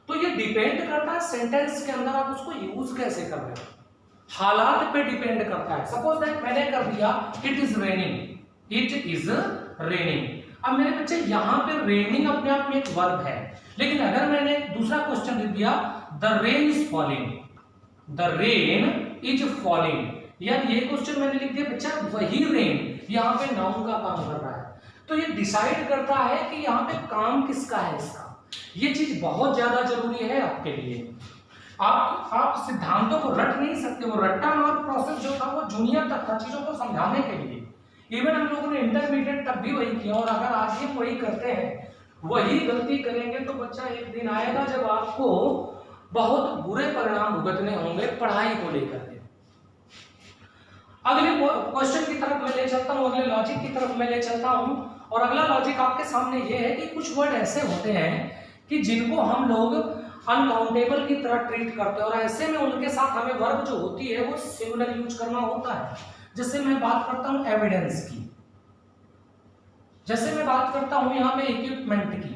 तो ये डिपेंड करता है सेंटेंस के अंदर आप उसको यूज कैसे कर रहे हो, हालात पे डिपेंड करता है। सपोज दैट मैंने कर दिया it is raining, it is raining. अब मेरे बच्चे यहाँ पे रेनिंग अपने आप में एक वर्ब है, लेकिन अगर मैंने दूसरा क्वेश्चन लिख दिया the rain is falling, the rain is falling, यार ये क्वेश्चन मैंने लिख दिया बच्चा वही रेन यहाँ पे नाउन का काम कर रहा है। तो ये डिसाइड करता है कि यहाँ पे काम किसका है इसका। ये चीज बहुत ज्यादा जरूरी है आपके लिए। आप सिद्धांतों को रट नहीं सकते, वो रट्टा मार प्रोसेस जो था वो जूनियर तक था चीजों को समझाने के लिए। इवन हम लोगों ने इंटरमीडिएट तक भी वही किया, और अगर आज हम वही करते हैं, वही गलती करेंगे, तो बच्चा एक दिन आएगा जब आपको बहुत बुरे परिणाम भुगतने होंगे पढ़ाई को लेकर के। अगले क्वेश्चन की तरफ मैं ले चलता हूँ, अगले लॉजिक की तरफ मैं ले चलता हूँ। और अगला लॉजिक आपके सामने ये है कि कुछ वर्ड ऐसे होते हैं कि जिनको हम लोग अनकाउंटेबल की तरह ट्रीट करते हैं, और ऐसे में उनके साथ हमें वर्ब जो होती है वो सिंगुलर यूज करना होता है। जैसे मैं बात करता हूं एविडेंस की, जैसे मैं बात करता हूं यहां पे इक्विपमेंट की,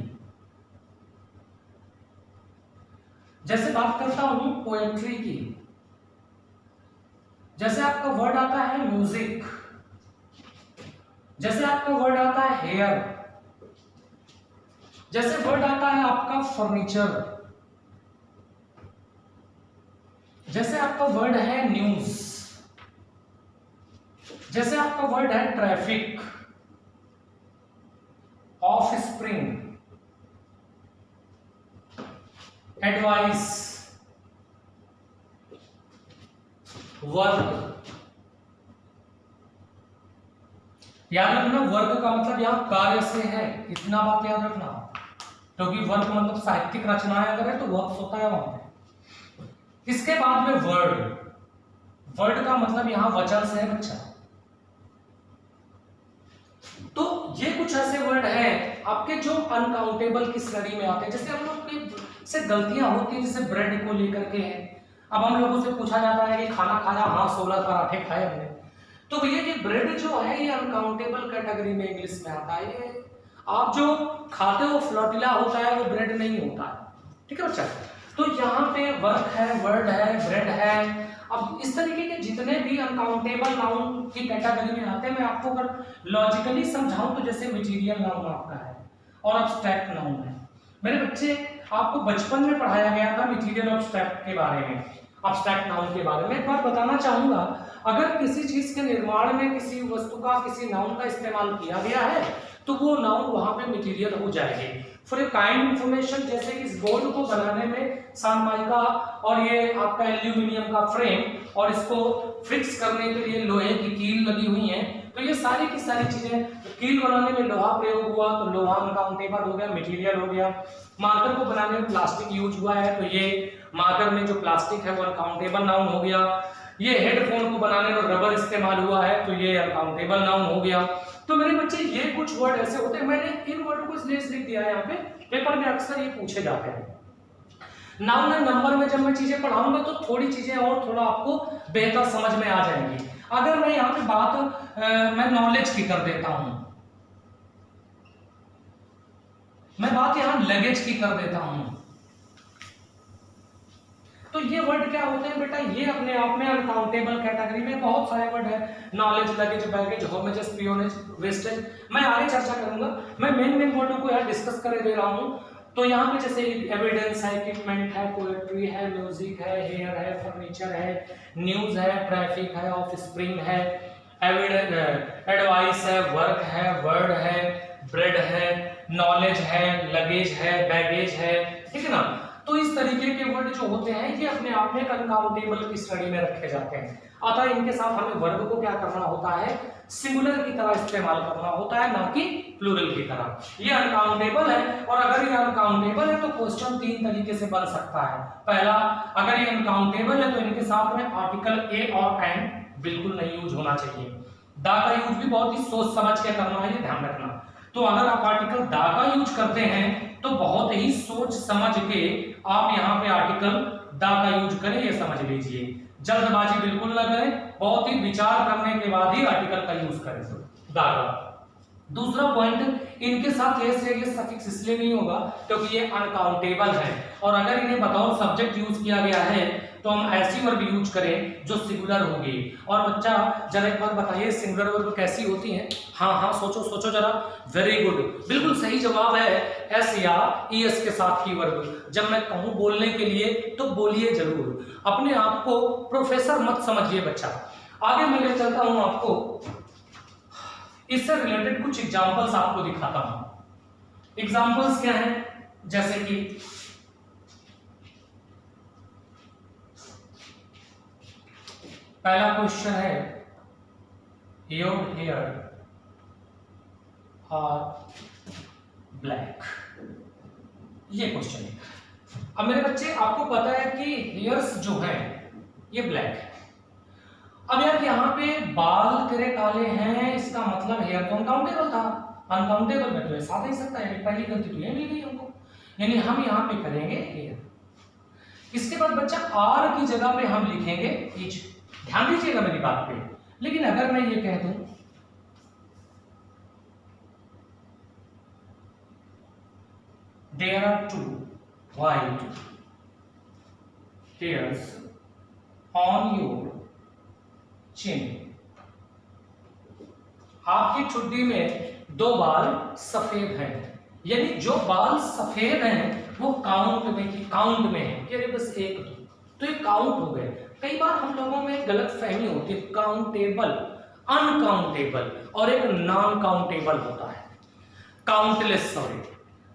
जैसे बात करता हूं पोएट्री की, जैसे आपका वर्ड आता है म्यूजिक, जैसे आपका वर्ड आता है हेयर, जैसे वर्ड आता है आपका फर्नीचर, जैसे आपका वर्ड है न्यूज, जैसे आपका वर्ड है traffic, of spring, advice, work. याद रखना वर्क का मतलब यहां कार्य से है, इतना बात याद रखना, क्योंकि वर्क मतलब साहित्यिक रचनाएं अगर है तो वर्क होता है वहां पे। इसके बाद में वर्ड, वर्ड का मतलब यहां वचन से है बच्चा। तो ये कुछ ऐसे वर्ड हैं आपके जो अनकाउंटेबल की श्रेणी में आते हैं। जैसे हम लोग की से गलतियां होती हैं, जैसे ब्रेड को लेकर के है, अब हम लोगों से पूछा जाता है कि खाना खाया, हाँ 16 पराठे खाए हमने, तो भैया ये ब्रेड जो है ये अनकाउंटेबल कैटेगरी में इंग्लिश में आता है। ये आप जो खाते हो फ्लोटिला होता है वो ब्रेड नहीं होता है, ठीक है बच्चा। तो यहाँ पे वर्क है, वर्ड है, ब्रेड है। अब इस तरीके के जितने भी अनकाउंटेबल नाउन की कैटेगरी में आते हैं, मैं आपको अगर लॉजिकली समझाऊं तो जैसे मटेरियल नाउन आपका है और अब्स्ट्रैक्ट नाउन है। मेरे बच्चे आपको बचपन में पढ़ाया गया था मटेरियल अब्स्ट्रैक्ट के बारे में, अब्स्ट्रैक्ट नाउन के बारे में। एक बार बताना चाहूंगा, अगर किसी चीज के निर्माण में किसी वस्तु का, किसी नाउन का इस्तेमाल किया गया है तो वो नाउन वहां पे मटेरियल हो जाएगी। फॉर ए काइंड इंफॉर्मेशन, जैसे इस बोर्ड को बनाने में सनमाइका और ये आपका एल्यूमिनियम का फ्रेम और इसको फिक्स करने के लिए लोहे की कील लगी हुई है, तो ये सारी की सारी चीजें, कील बनाने में लोहा प्रयोग हुआ तो लोहा अनकाउंटेबल हो गया, मटेरियल हो गया। मार्कर को बनाने में प्लास्टिक यूज हुआ है तो ये मार्कर में जो प्लास्टिक है वो अनकाउंटेबल नाउन हो गया। ये हेडफोन को बनाने में रबर इस्तेमाल हुआ है तो ये अनकाउंटेबल नाउन हो गया। तो मेरे बच्चे ये कुछ वर्ड ऐसे होते हैं, मैंने इन वर्ड को इसलिए लिख दिया है यहाँ पे, पेपर में अक्सर ये पूछे जाते हैं। नाउन एंड नंबर में जब मैं चीजें पढ़ाऊंगा तो थोड़ी चीजें और थोड़ा आपको बेहतर समझ में आ जाएंगी। अगर मैं यहाँ पे बात मैं नॉलेज की कर देता हूं, मैं बात यहां लगेज की कर देता हूं, तो ये वर्ड क्या होते हैं बेटा, ये अपने आप में अनकाउंटेबल कैटेगरी में बहुत सारे वर्ड है। Knowledge, luggage, baggage, homage, espionage, wastage, मैं आगे चर्चा करूंगा। मैं मेन वर्डों को यहाँ डिस्कस कर दे रहा हूँ। तो यहाँ पे जैसे एविडेंस है, इक्विपमेंट है, पोएट्री है, म्यूजिक है, हेयर है, फर्नीचर है, न्यूज है, ट्रैफिक है, ऑफ स्प्रिंग है, एडवाइस है, वर्क है, वर्ड है, ब्रेड है, नॉलेज है, लगेज है, बैगेज है, ठीक है ना। तो इस तरीके के वर्ड जो होते हैं ये अपने आप में एक अनकाउंटेबल की श्रेणी में रखे जाते हैं। अतः इनके साथ हमें वर्ब को क्या करना होता है, सिंगुलर की तरह इस्तेमाल करना होता है, ना कि प्लूरल की तरह। ये अनकाउंटेबल है, और अगर ये अनकाउंटेबल है तो क्वेश्चन तीन तरीके से बन सकता है। पहला, अगर ये अनकाउंटेबल है तो इनके साथ में आर्टिकल ए और एन बिल्कुल नहीं यूज होना चाहिए। दा का यूज भी बहुत ही सोच समझ के करना है, ये ध्यान रखना। तो अगर आप आर्टिकल दा का यूज करते हैं तो बहुत ही सोच समझ के आप यहाँ पे आर्टिकल दा का यूज करें, ये समझ लीजिए। जल्दबाजी बिल्कुल न करें, बहुत ही विचार करने के बाद ही आर्टिकल का यूज करें दा का। दूसरा पॉइंट, इनके साथ ये सफिक्स इसलिए नहीं होगा क्योंकि ये अनकाउंटेबल है, और अगर इन्हें बतौर सब्जेक्ट यूज किया गया है तो हम ऐसी वर्ब यूज करें जो सिंगुलर होगी। और बच्चा जरा एक बार बताइए सिंगुलर वर्ब कैसी होती हैं? हाँ हाँ, सोचो सोचो जरा। वेरी गुड, बिल्कुल सही जवाब है एस या ईएस के साथ की वर्ब। जब मैं कहूं बोलने के लिए तो बोलिए जरूर, अपने आप को प्रोफेसर मत समझिए बच्चा। आगे मैं ले चलता हूं आपको, इससे रिलेटेड कुछ एग्जांपल्स आपको दिखाता हूं। एग्जांपल्स क्या हैं? जैसे कि पहला क्वेश्चन है, योर हेयर आर ब्लैक। ये क्वेश्चन है। अब मेरे बच्चे आपको पता है कि हेयर्स जो हैं ये ब्लैक है। अब यार यहाँ पे बाल तेरे काले हैं, इसका मतलब हेयर तो अनकाउंटेबल था। अनकाउंटेबल में तो ऐसा ही सकता है, पहली गलती तो ये मिल गई हमको, यानी हम यहाँ पे करेंगे हेयर। इसके बाद बच्चा आर की जगह पे हम लिखेंगे इज। ध्यान दीजिएगा मेरी बात पे। लेकिन अगर मैं ये कह दूं there are 2 white hairs on your chin, आपकी ठुड्डी में 2 बाल सफेद हैं, यानी जो बाल सफेद हैं वो काउंट में है, यानी बस 1 2, तो ये काउंट हो गए। कई बार हम लोगों में गलत फहमी होती है, काउंटेबल, अनकाउंटेबल और एक नॉन काउंटेबल होता है, काउंटलेस, सॉरी।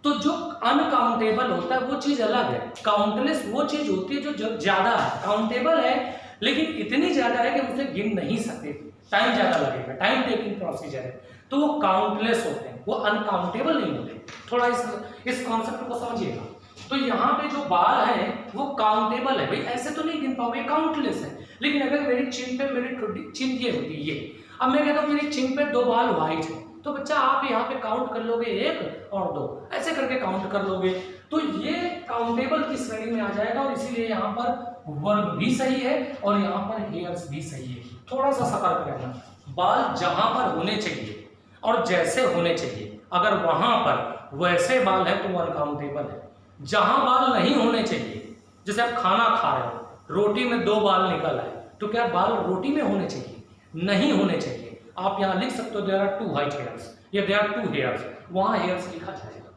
तो जो अनकाउंटेबल होता है वो चीज अलग है, काउंटलेस वो चीज होती है जो ज्यादा है। काउंटेबल है लेकिन इतनी ज्यादा है कि हम उसे गिन नहीं सकते, टाइम ज्यादा लगेगा, टाइम टेकिंग प्रोसीजर है, तो वो काउंटलेस होते हैं, वो अनकाउंटेबल नहीं होते। थोड़ा इस कॉन्सेप्ट को समझिएगा। तो यहाँ पे जो बाल है वो काउंटेबल है, भाई ऐसे तो नहीं गिन पाओगे, काउंटलेस है। लेकिन अगर मेरी चिन पे, मेरी चिन ये होती है ये, अब मैं कहता हूँ मेरी चिन पे 2 बाल व्हाइट है, तो बच्चा आप यहाँ पे काउंट कर लोगे 1 और 2, ऐसे करके काउंट कर लोगे, तो ये काउंटेबल की श्रेणी में आ जाएगा। और इसीलिए यहाँ पर वर्ब भी सही है और यहाँ पर हेयर्स भी सही है। थोड़ा सा सतर्क रहना, बाल जहां पर होने चाहिए और जैसे होने चाहिए, अगर वहां पर वैसे बाल है तो वो अनकाउंटेबल है। जहां बाल नहीं होने चाहिए, जैसे आप खाना खा रहे हो, रोटी में 2 बाल निकल आए, तो क्या बाल रोटी में होने चाहिए? नहीं होने चाहिए। आप यहां लिख सकते हो देयर आर 2 व्हाइट हेयर्स या देयर आर 2 हेयर्स, वहां हेयर्स लिखा जाएगा।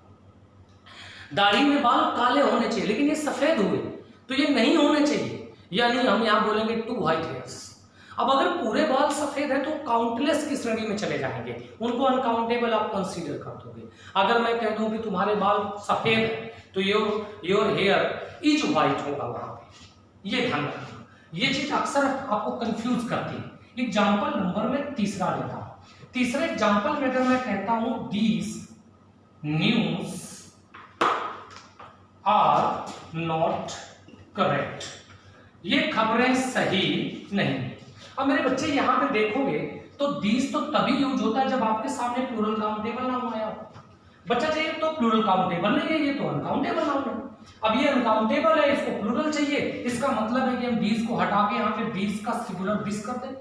दाढ़ी में बाल काले होने चाहिए लेकिन ये सफेद हुए, तो ये नहीं होने चाहिए, यानी हम यहां बोलेंगे 2 व्हाइट हेयर्स। अब अगर पूरे बाल सफेद है तो काउंटलेस की श्रेणी में चले जाएंगे, उनको अनकाउंटेबल आप कंसीडर कर दोगे। अगर मैं कह दूं कि तुम्हारे बाल सफेद है तो योर हेयर इज व्हाइट होगा वहां पे, ये ध्यान रखना। ये चीज अक्सर आपको कंफ्यूज करती है। एग्जाम्पल नंबर में तीसरा लेता हूं। तीसरे एग्जाम्पल में अगर मैं कहता हूं these news are not correct, ये खबरें सही नहीं। अब मेरे बच्चे यहां पे देखोगे तो दीज तो तभी यूज होता है जब आपके सामने प्लूरल काउंटेबल नाउन आया हो। बच्चा चाहिए तो प्लूरल काउंटेबल नहीं है, ये तो अनकाउंटेबल नाउन है। अब ये अनकाउंटेबल है, इसको प्लूरल चाहिए, इसका मतलब है कि हम दीज को हटा के यहाँ पे दीज का सिंगुलर दिस कर दें,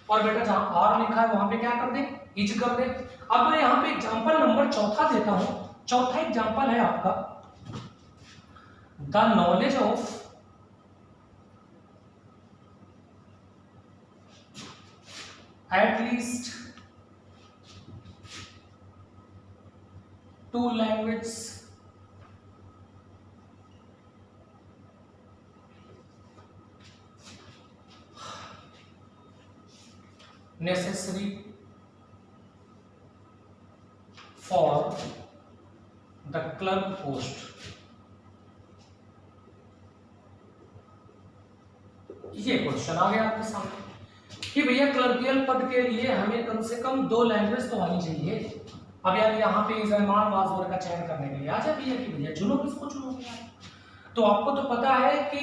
और बेटा जहां आर लिखा है वहां पे क्या कर दें? इज कर दें। अब मैं यहाँ पे एग्जाम्पल नंबर 4 देता हूं। चौथा एग्जाम्पल है आपका, the knowledge of at least 2 languages necessary for the clerk post। ये क्वेश्चन आ गया आपके सामने कि भैया क्लर्कियल पद के लिए हमें कम से कम 2 लैंग्वेज तो आनी चाहिए। अब यार यहाँ पे इज़मान वाज़वर का चयन करने के लिए आ जा भैया कि भैया चुनो, किसको चुनोगे यार? तो आपको तो पता है कि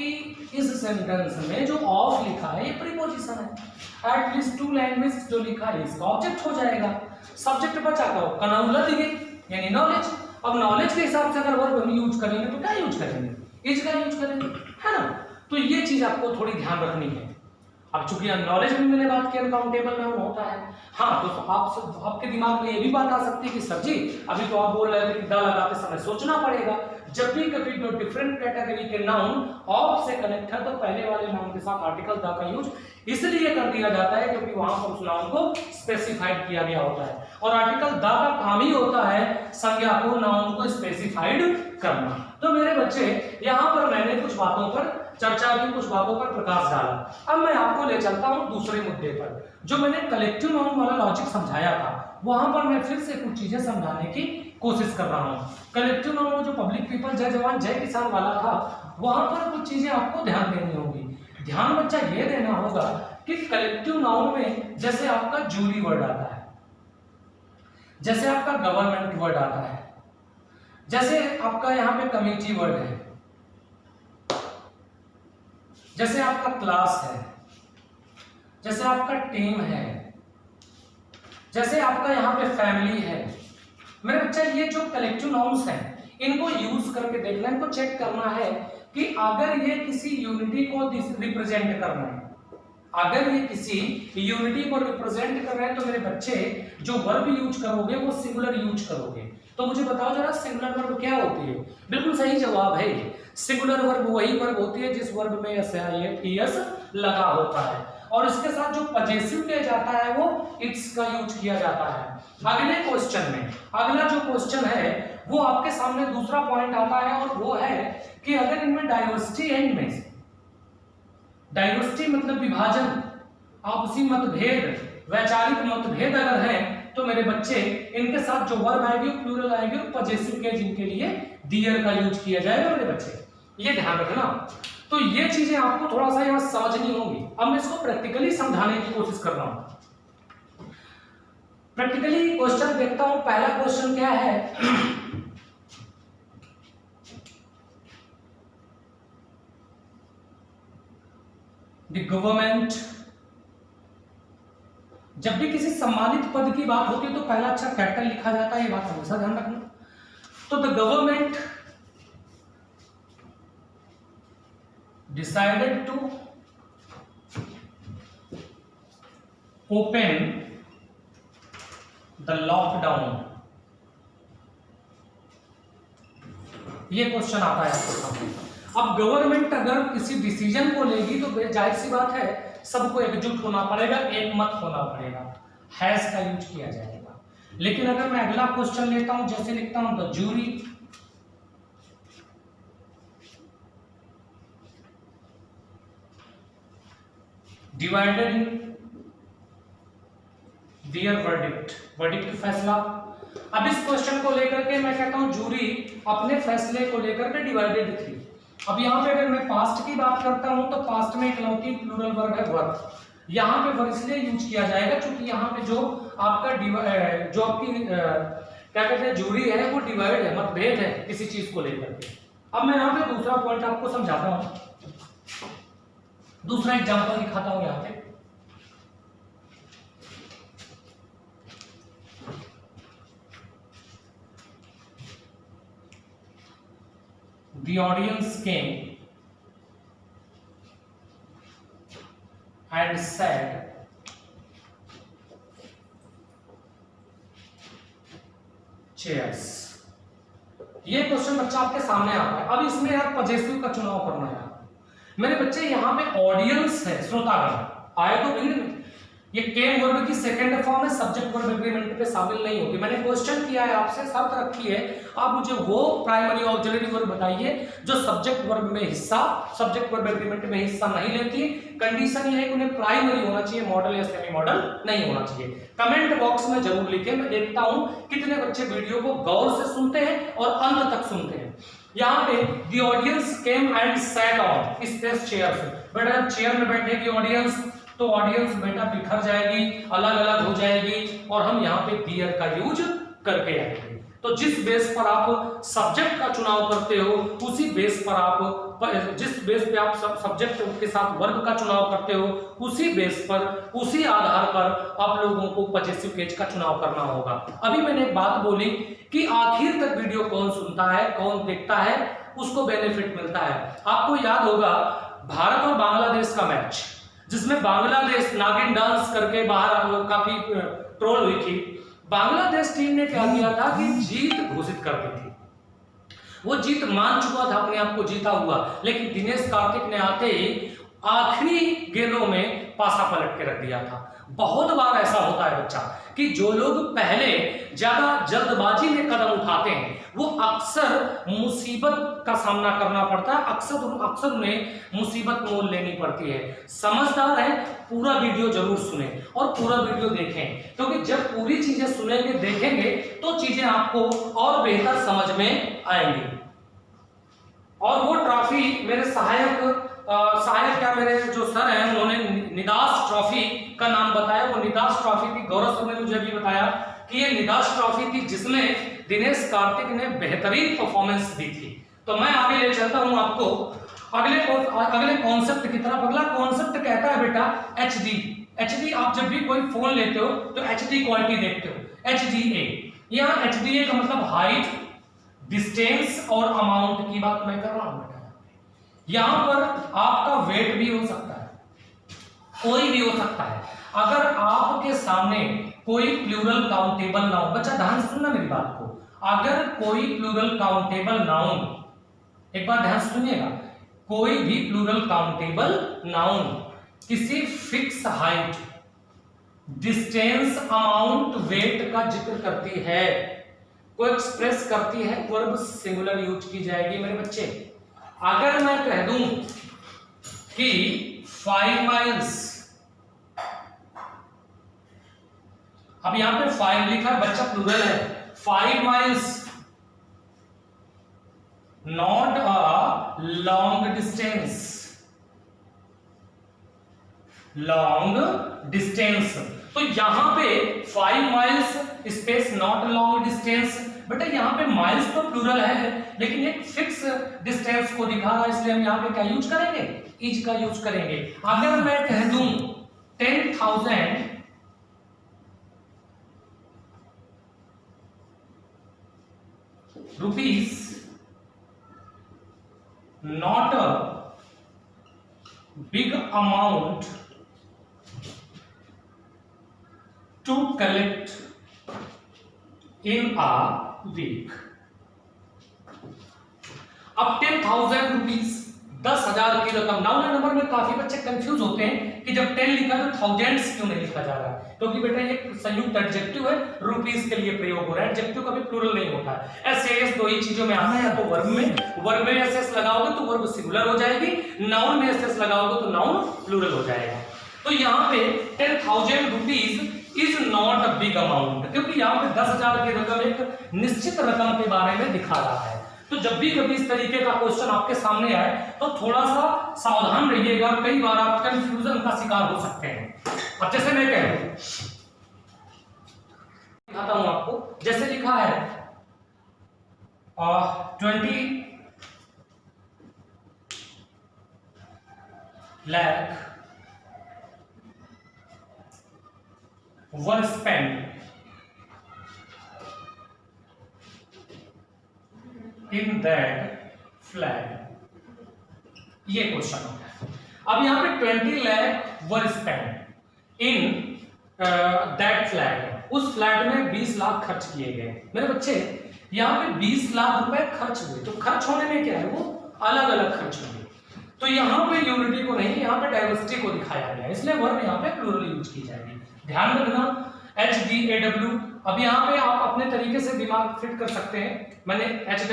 इस सेंटेंस में जो ऑफ लिखा है ये प्रीपोजिशन है। एटलीस्ट 2 लैंग्वेज जो लिखा है इसका ऑब्जेक्ट हो जाएगा। सब्जेक्ट बचा करो कनौला दिए यानी नॉलेज। अब नॉलेज के हिसाब से अगर वर्ब हम यूज करेंगे तो क्या यूज करेंगे? इज का यूज करेंगे, है ना? तो ये चीज आपको थोड़ी ध्यान रखनी है। अब चूंकि नॉलेज में मैंने बात की अनकाउंटेबल नाउन होता है, हाँ, तो आपके दिमाग में ये भी बात आ सकती है कि सर जी अभी तो आप बोल रहे थे कि द लगाते समय सोचना पड़ेगा। जब भी कभी दो डिफरेंट कैटेगरी के नाउन ऑफ से कनेक्ट है तो पहले वाले नाउन के साथ आर्टिकल द का यूज इसलिए कर दिया जाता है क्योंकि वहां पर उस नाउन को स्पेसिफाइड किया गया होता है। और आर्टिकल द का काम ही होता है संज्ञा को, नाउन को स्पेसिफाइड करना। तो मेरे बच्चे यहाँ पर मैंने कुछ बातों पर चर्चा की, कुछ बातों पर प्रकाश डाला। अब मैं आपको ले चलता हूं दूसरे मुद्दे पर। जो मैंने कलेक्टिव नाउन वाला लॉजिक समझाया था वहां पर मैं फिर से कुछ चीजें समझाने की कोशिश कर रहा हूं। कलेक्टिव नाउन जो पब्लिक पीपल जय जवान जय किसान वाला था वहां पर कुछ चीजें आपको ध्यान देनी होगी। ध्यान बच्चा ये देना होगा कि कलेक्टिव नाउन में जैसे आपका जूरी वर्ड आता है, जैसे आपका गवर्नमेंट वर्ड आता है, जैसे आपका यहाँ पे कमिटी वर्ड है, जैसे आपका क्लास है, जैसे आपका टीम है, जैसे आपका यहाँ पे फैमिली है। मेरे बच्चा ये जो कलेक्टिव नाउन्स हैं इनको यूज करके देखना, इनको चेक करना है कि अगर ये किसी यूनिटी को रिप्रेजेंट कर रहे हैं, अगर ये किसी यूनिटी को रिप्रेजेंट कर रहे हैं तो मेरे बच्चे जो वर्ब यूज करोगे वो सिंगुलर यूज करोगे। तो मुझे बताओ जरा सिंगुलर वर्ब क्या होती है? बिल्कुल सही जवाब है, सिंगुलर वर्ब वही वर्ब होती है जिस वर्ब में एस लगा होता है और इसके साथ जो पजेसिव किया जाता है वो इट्स का यूज किया जाता है। अगले क्वेश्चन में अगला जो क्वेश्चन है वो आपके सामने दूसरा पॉइंट आता है और वो है कि अगर इनमें डाइवर्सिटी है, इनमें डाइवर्सिटी मतलब विभाजन, आपसी मतभेद, वैचारिक मतभेद अगर है तो मेरे बच्चे इनके साथ जो वर्ब आएगी प्लूरल आएगी और पजेसिव के जिनके लिए डियर का यूज किया जाएगा। मेरे बच्चे ये ध्यान रखना। तो ये चीजें आपको थोड़ा सा यहां समझनी होगी। अब मैं इसको प्रैक्टिकली समझाने की कोशिश कर रहा हूं। प्रैक्टिकली क्वेश्चन देखता हूं। पहला क्वेश्चन क्या है? द गवर्नमेंट, जब भी किसी सम्मानित पद की बात होती है तो पहला अक्षर कैपिटल लिखा जाता है, ये बात हमेशा ध्यान रखना। तो the government decided to open the lockdown. ये क्वेश्चन आता है आपके सामने। अब गवर्नमेंट अगर किसी डिसीजन को लेगी तो जाहिर सी बात है सबको एकजुट होना पड़ेगा, एक मत होना पड़ेगा, हैज का यूज किया जाएगा। लेकिन अगर मैं अगला क्वेश्चन लेता हूं, जैसे लिखता हूं the jury divided in their verdict, verdict फैसला। अब इस क्वेश्चन को लेकर के मैं कहता हूं जूरी अपने फैसले को लेकर के डिवाइडेड थी। अब यहाँ पे अगर मैं पास्ट की बात करता हूं तो पास्ट में इकलौती प्लूरल वर्ब है वर्ब। यहाँ पे वर्ब इसलिए यूज किया जाएगा क्योंकि यहाँ पे जो आपका जो आपकी क्या कहते हैं जूरी है वो डिवाइड है, मतभेद है किसी चीज को लेकर के। अब मैं यहाँ पे दूसरा पॉइंट आपको समझाता हूँ, दूसरा एग्जाम्पल दिखाता हूँ यहाँ पे। The audience came and said, chairs। ये क्वेश्चन बच्चा आपके सामने आता है। अब इसमें यार पजेसिव का चुनाव करना है। मेरे बच्चे यहाँ पे ऑडियंस है, श्रोतागण आए तो भीड़ में, ये केम वर्ब की सेकंड फॉर्म है, सब्जेक्ट वर्ब एग्रीमेंट पे शामिल नहीं होती। मैंने क्वेश्चन किया है आपसे, शर्त रखी है आप मुझे वो प्राइमरी ऑक्सिलरी वर्ब बताइए जो सब्जेक्ट वर्ब में हिस्सा, सब्जेक्ट वर्ब एग्रीमेंट में हिस्सा नहीं लेती। कंडीशन ये है कि उन्हें प्राइमरी होना चाहिए, मॉडल या सेमी मॉडल नहीं होना चाहिए। कमेंट बॉक्स में जरूर लिखें, मैं देखता हूं कितने बच्चे वीडियो को गौर से सुनते हैं और अंत तक सुनते हैं। यहाँ पे the audience came and sat on space chairs, बेटा जब चेयर में बैठेगी ऑडियंस तो ऑडियंस बेटा बिखर जाएगी, अलग अलग हो जाएगी, और हम यहाँ पे डियर का यूज करके आएंगे। तो जिस बेस पर आप सब्जेक्ट का चुनाव करते हो उसी बेस पर आप, जिस बेस पे आप सब्जेक्ट के साथ वर्ब का चुनाव करते हो उसी बेस पर, उसी आधार पर आप लोगों को पजेसिव केस का चुनाव करना होगा। अभी मैंने एक बात बोली कि आखिर तक वीडियो कौन सुनता है, कौन देखता है, उसको बेनिफिट मिलता है। आपको याद होगा भारत और बांग्लादेश का मैच, जिसमें बांग्लादेश नागिन डांस करके बाहर काफी ट्रोल हुई थी। बांग्लादेश टीम ने क्या किया था कि जीत घोषित कर दी थी, वो जीत मान चुका था, अपने आप को जीता हुआ, लेकिन दिनेश कार्तिक ने आते ही आखिरी गेंदों में पासा पलट के रख दिया था। बहुत बार ऐसा होता है बच्चा कि जो लोग पहले ज्यादा जल्दबाजी में कदम उठाते हैं वो अक्सर मुसीबत का सामना करना पड़ता है, अक्सर उन्हें मुसीबत मोल लेनी पड़ती है। समझदार है, पूरा वीडियो जरूर सुने और पूरा वीडियो देखें, क्योंकि जब पूरी चीजें सुनेंगे देखेंगे तो चीजें आपको और बेहतर समझ में आएंगी। और वो ट्रॉफी मेरे सहायक क्या मेरे जो सर हैं उन्होंने निदास ट्रॉफी का नाम बताया, वो निदास ट्रॉफी थी। गौरव सर ने मुझे भी बताया कि ये निदास ट्रॉफी थी जिसमें दिनेश कार्तिक ने बेहतरीन परफॉर्मेंस दी थी। तो मैं आगे ले चलता हूं आपको अगले कॉन्सेप्ट की तरफ। अगला कॉन्सेप्ट कहता है बेटा एचडी। आप जब भी कोई फोन लेते हो तो एचडी क्वालिटी देखते हो, एचडीए। यहाँ एचडीए का मतलब हाइट, डिस्टेंस और अमाउंट की बात मैं कर रहा हूं बेटा। यहां पर आपका वेट भी हो सकता है, कोई भी हो सकता है। अगर आपके सामने कोई प्लूरल काउंटेबल नाउन, बच्चा ध्यान से सुनना मेरी बात को, अगर कोई प्लूरल काउंटेबल नाउन, एक बार ध्यान से सुनिएगा, कोई भी प्लूरल काउंटेबल नाउन किसी fix height, distance, amount, weight का जिक्र करती है, को एक्सप्रेस करती है, वर्ब सिंगुलर यूज की जाएगी मेरे बच्चे। अगर मैं कह दूं कि 5 माइल्स, अब यहां पे 5 लिखा है बच्चा, प्लूरल है, 5 miles not a long distance, long distance. तो यहां पे 5 miles space not long distance, बेटा यहाँ पे माइल्स तो प्लूरल है लेकिन एक फिक्स डिस्टेंस को दिखा रहा है, इसलिए हम यहाँ पे क्या यूज करेंगे, इज का यूज करेंगे। अगर मैं कह दूं 10,000 rupees not a big amount to collect in a week. अब 10,000 रुपीज, 10,000 की रकम। नाउन एंड नंबर में काफी बच्चे कंफ्यूज होते हैं कि जब 10 लिखा तो थाउजेंड्स क्यों नहीं लिखा जा रहा है, क्योंकि बेटा ये संयुक्त एडजेक्टिव है, रुपीस के लिए प्रयोग हो रहा है, एडजेक्टिव कभी प्लूरल नहीं होता है। एसएस दो ही चीजों में आता है, या तो वर्ब में एसएस लगाओगे तो वर्ब सिंगुलर हो जाएगी, नाउन में एसएस लगाओगे तो नाउन प्लूरल हो जाएगा। तो यहाँ पे 10,000 rupees is not a big amount, क्योंकि यहाँ पे 10,000 की रकम एक निश्चित रकम के बारे में दिखा रहा है। तो जब भी कभी इस तरीके का क्वेश्चन आपके सामने आए तो थोड़ा सा सावधान रहिएगा, कई बार आप कंफ्यूजन का शिकार हो सकते हैं। अब जैसे मैं कह रहा हूं, दिखाता हूं आपको, जैसे लिखा है 20 lakh were spent in that flag, ये क्वेश्चन हो गया। अब यहाँ पे 20 lakh were spent in that flag, उस फ्लैग में 20 लाख खर्च किए गए। मेरे बच्चे यहाँ पे 20 लाख रुपए खर्च हुए, तो खर्च होने में क्या है, वो अलग अलग खर्च होंगे। तो यहाँ पे यूनिटी को नहीं, यहाँ पे डाइवर्सिटी को दिखाया गया है, इसलिए वर्ब यहाँ पे प्लूरल यूज की जाएगी। ध्यान रखना HDAW। अब यहाँ पे आप अपने तरीके से दिमाग फिट कर सकते हैं। मैंने HD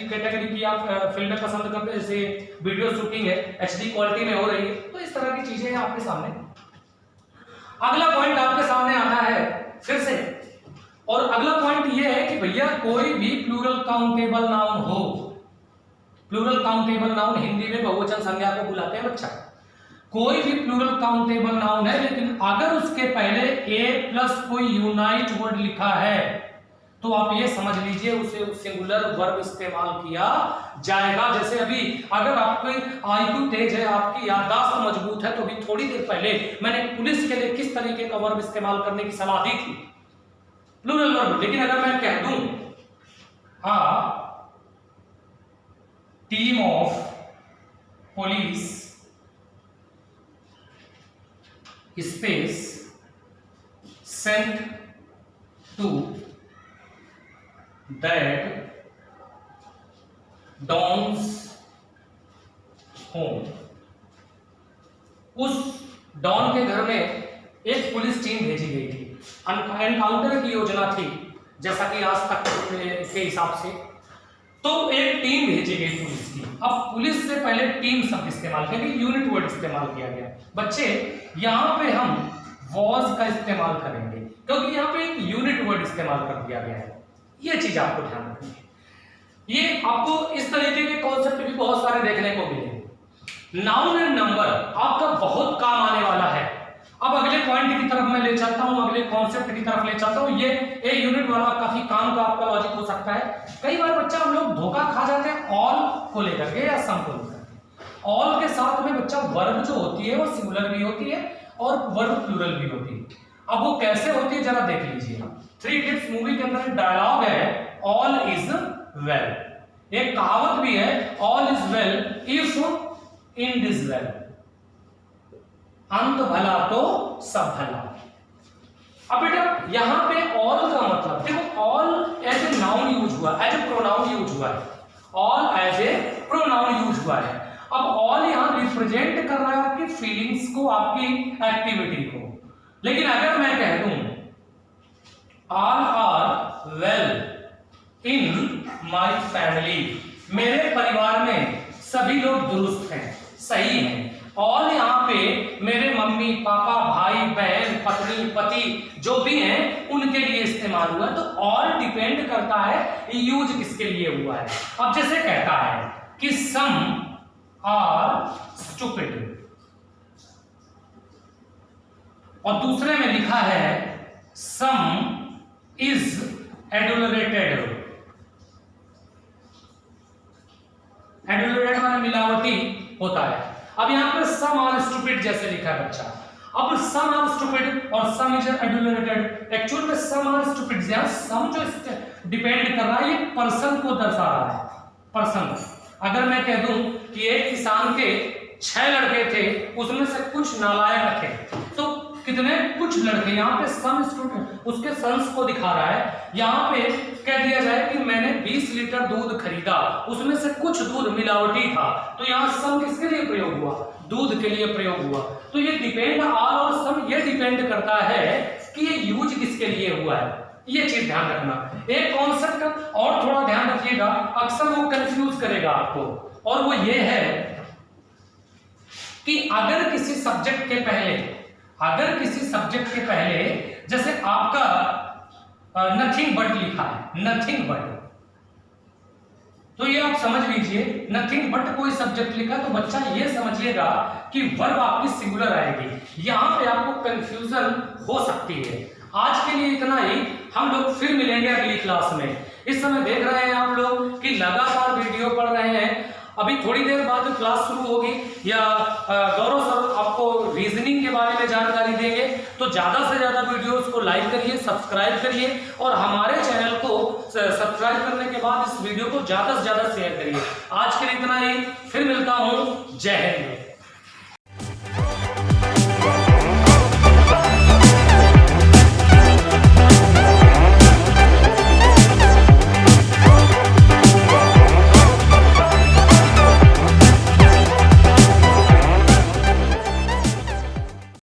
कैटेगरी की आप फिल्में पसंद करते हैं, जैसे वीडियो शूटिंग है HD क्वालिटी में हो रही है, तो इस तरह की चीजें हैं आपके सामने। अगला पॉइंट आपके सामने आता है फिर से, और अगला पॉइंट ये है कि भैया कोई भी प्लूरल काउंटेबल नाउन हो, प्लूरल काउंटेबल नाउन हिंदी में बहुवचन संज्ञा को बुलाते हैं बच्चा, कोई भी प्लूरल काउंटेबल नाउन है, लेकिन अगर उसके पहले ए प्लस कोई यूनाइट वर्ड लिखा है तो आप ये समझ लीजिए उसे सिंगुलर वर्ब इस्तेमाल किया जाएगा। जैसे अभी अगर आपकी IQ तेज है, आपकी याददाश्त मजबूत है, तो अभी थोड़ी देर पहले मैंने पुलिस के लिए किस तरीके का वर्ब इस्तेमाल करने की सलाह दी थी, प्लूरल वर्ब। लेकिन अगर मैं कह दूं team of police space sent to that don's home, उस डॉन के घर में एक पुलिस टीम भेजी गई थी, एनकाउंटर की योजना थी जैसा कि आज तक के हिसाब से, तो एक टीम भेजी गई पुलिस की। अब पुलिस से पहले टीम शब्द इस्तेमाल किया गया, यूनिट वर्ड इस्तेमाल किया गया। बच्चे यहां पे हम वॉज का इस्तेमाल करेंगे क्योंकि यहां पे एक यूनिट वर्ड इस्तेमाल कर दिया गया है। ये चीज आपको ध्यान रखनी है। ये आपको इस तरीके के कॉन्सेप्ट भी बहुत सारे देखने को मिलेंगे। नाउन एंड नंबर आपका बहुत काम आने वाला है। अब अगले पॉइंट की तरफ मैं ले चलता हूं, अगले कॉन्सेप्ट की तरफ ले चलता हूं। ये ए यूनिट वाला काफी काम का आपका लॉजिक हो सकता है। कई बार बच्चा हम लोग धोखा खा जाते हैं ऑल को लेकर के या सम को लेकर के। ऑल के साथ में बच्चा वर्ब जो होती है वो सिंगुलर भी होती है और वर्ब प्लूरल भी होती है। अब वो कैसे होती है जरा देख लीजिए। थ्री इडियट्स मूवी के अंदर एक डायलॉग है, ऑल इज वेल। एक कहावत भी है, all is well if and is well. अंत भला तो सब भला। अब बेटा यहां पे ऑल का मतलब देखो, all as a noun use हुआ, एज ए प्रोनाउन यूज हुआ है, all as a pronoun use हुआ है। अब ऑल यहां रिप्रेजेंट कर रहा है आपकी फीलिंग्स को, आपकी एक्टिविटी को। लेकिन अगर मैं कह दूं all are well in my family, मेरे परिवार में सभी लोग दुरुस्त हैं, सही हैं। ऑल यहाँ पे मेरे मम्मी पापा भाई बहन पत्नी पति जो भी हैं उनके लिए इस्तेमाल हुआ। तो ऑल डिपेंड करता है यूज किसके लिए हुआ है। अब जैसे कहता है कि सम आर स्टूपिड, और दूसरे में लिखा है सम इज एडुलरेटेड। एडुलरेट माने मिलावटी होता है। अब यहां पर सम आर स्टूपिड जैसे लिखा है बच्चा। अब सम आर स्टूपिड और सम इज एडुलरेटेड, एक्चुअल में सम आर स्टूपिड, यहां सम जो डिपेंड कर रहा है ये पर्सन को दर्शा रहा है, पर्सन। अगर मैं कह दूं कि एक किसान के 6 लड़के थे, उसमें से कुछ नालायक थे, तो कितने कुछ लड़के, यहाँ पे सम स्टूडेंट उसके सन्स को दिखा रहा है। यहाँ पे कह दिया जाए कि मैंने 20 लीटर दूध खरीदा, उसमें से कुछ दूध मिलावटी था, तो यहाँ सम किसके लिए प्रयोग हुआ, दूध के लिए प्रयोग हुआ। तो ये डिपेंड, आर और सम ये डिपेंड करता है कि ये यूज किसके लिए हुआ है। ये चीज ध्यान रखना। एक कॉन्सेप्ट और थोड़ा ध्यान रखिएगा, अक्सर वो कंफ्यूज करेगा आपको, और वो ये है कि अगर किसी सब्जेक्ट के पहले जैसे आपका नथिंग बट लिखा है, नथिंग बट, तो ये आप समझ लीजिए नथिंग बट कोई सब्जेक्ट लिखा, तो बच्चा ये समझिएगा कि वर्ब आपकी सिंगुलर आएगी। यहां पे आपको कंफ्यूजन हो सकती है। आज के लिए इतना ही, हम लोग फिर मिलेंगे अगली क्लास में। इस समय देख रहे हैं आप लोग कि लगातार वीडियो पढ़ रहे हैं। अभी थोड़ी देर बाद क्लास शुरू होगी या गौरव सर आपको रीजनिंग के बारे में जानकारी देंगे, तो ज्यादा से ज्यादा वीडियोस को लाइक करिए, सब्सक्राइब करिए, और हमारे चैनल को सब्सक्राइब करने के बाद इस वीडियो को ज्यादा से ज्यादा शेयर करिए। आज के लिए इतना ही, फिर मिलता हूं। जय हिंद।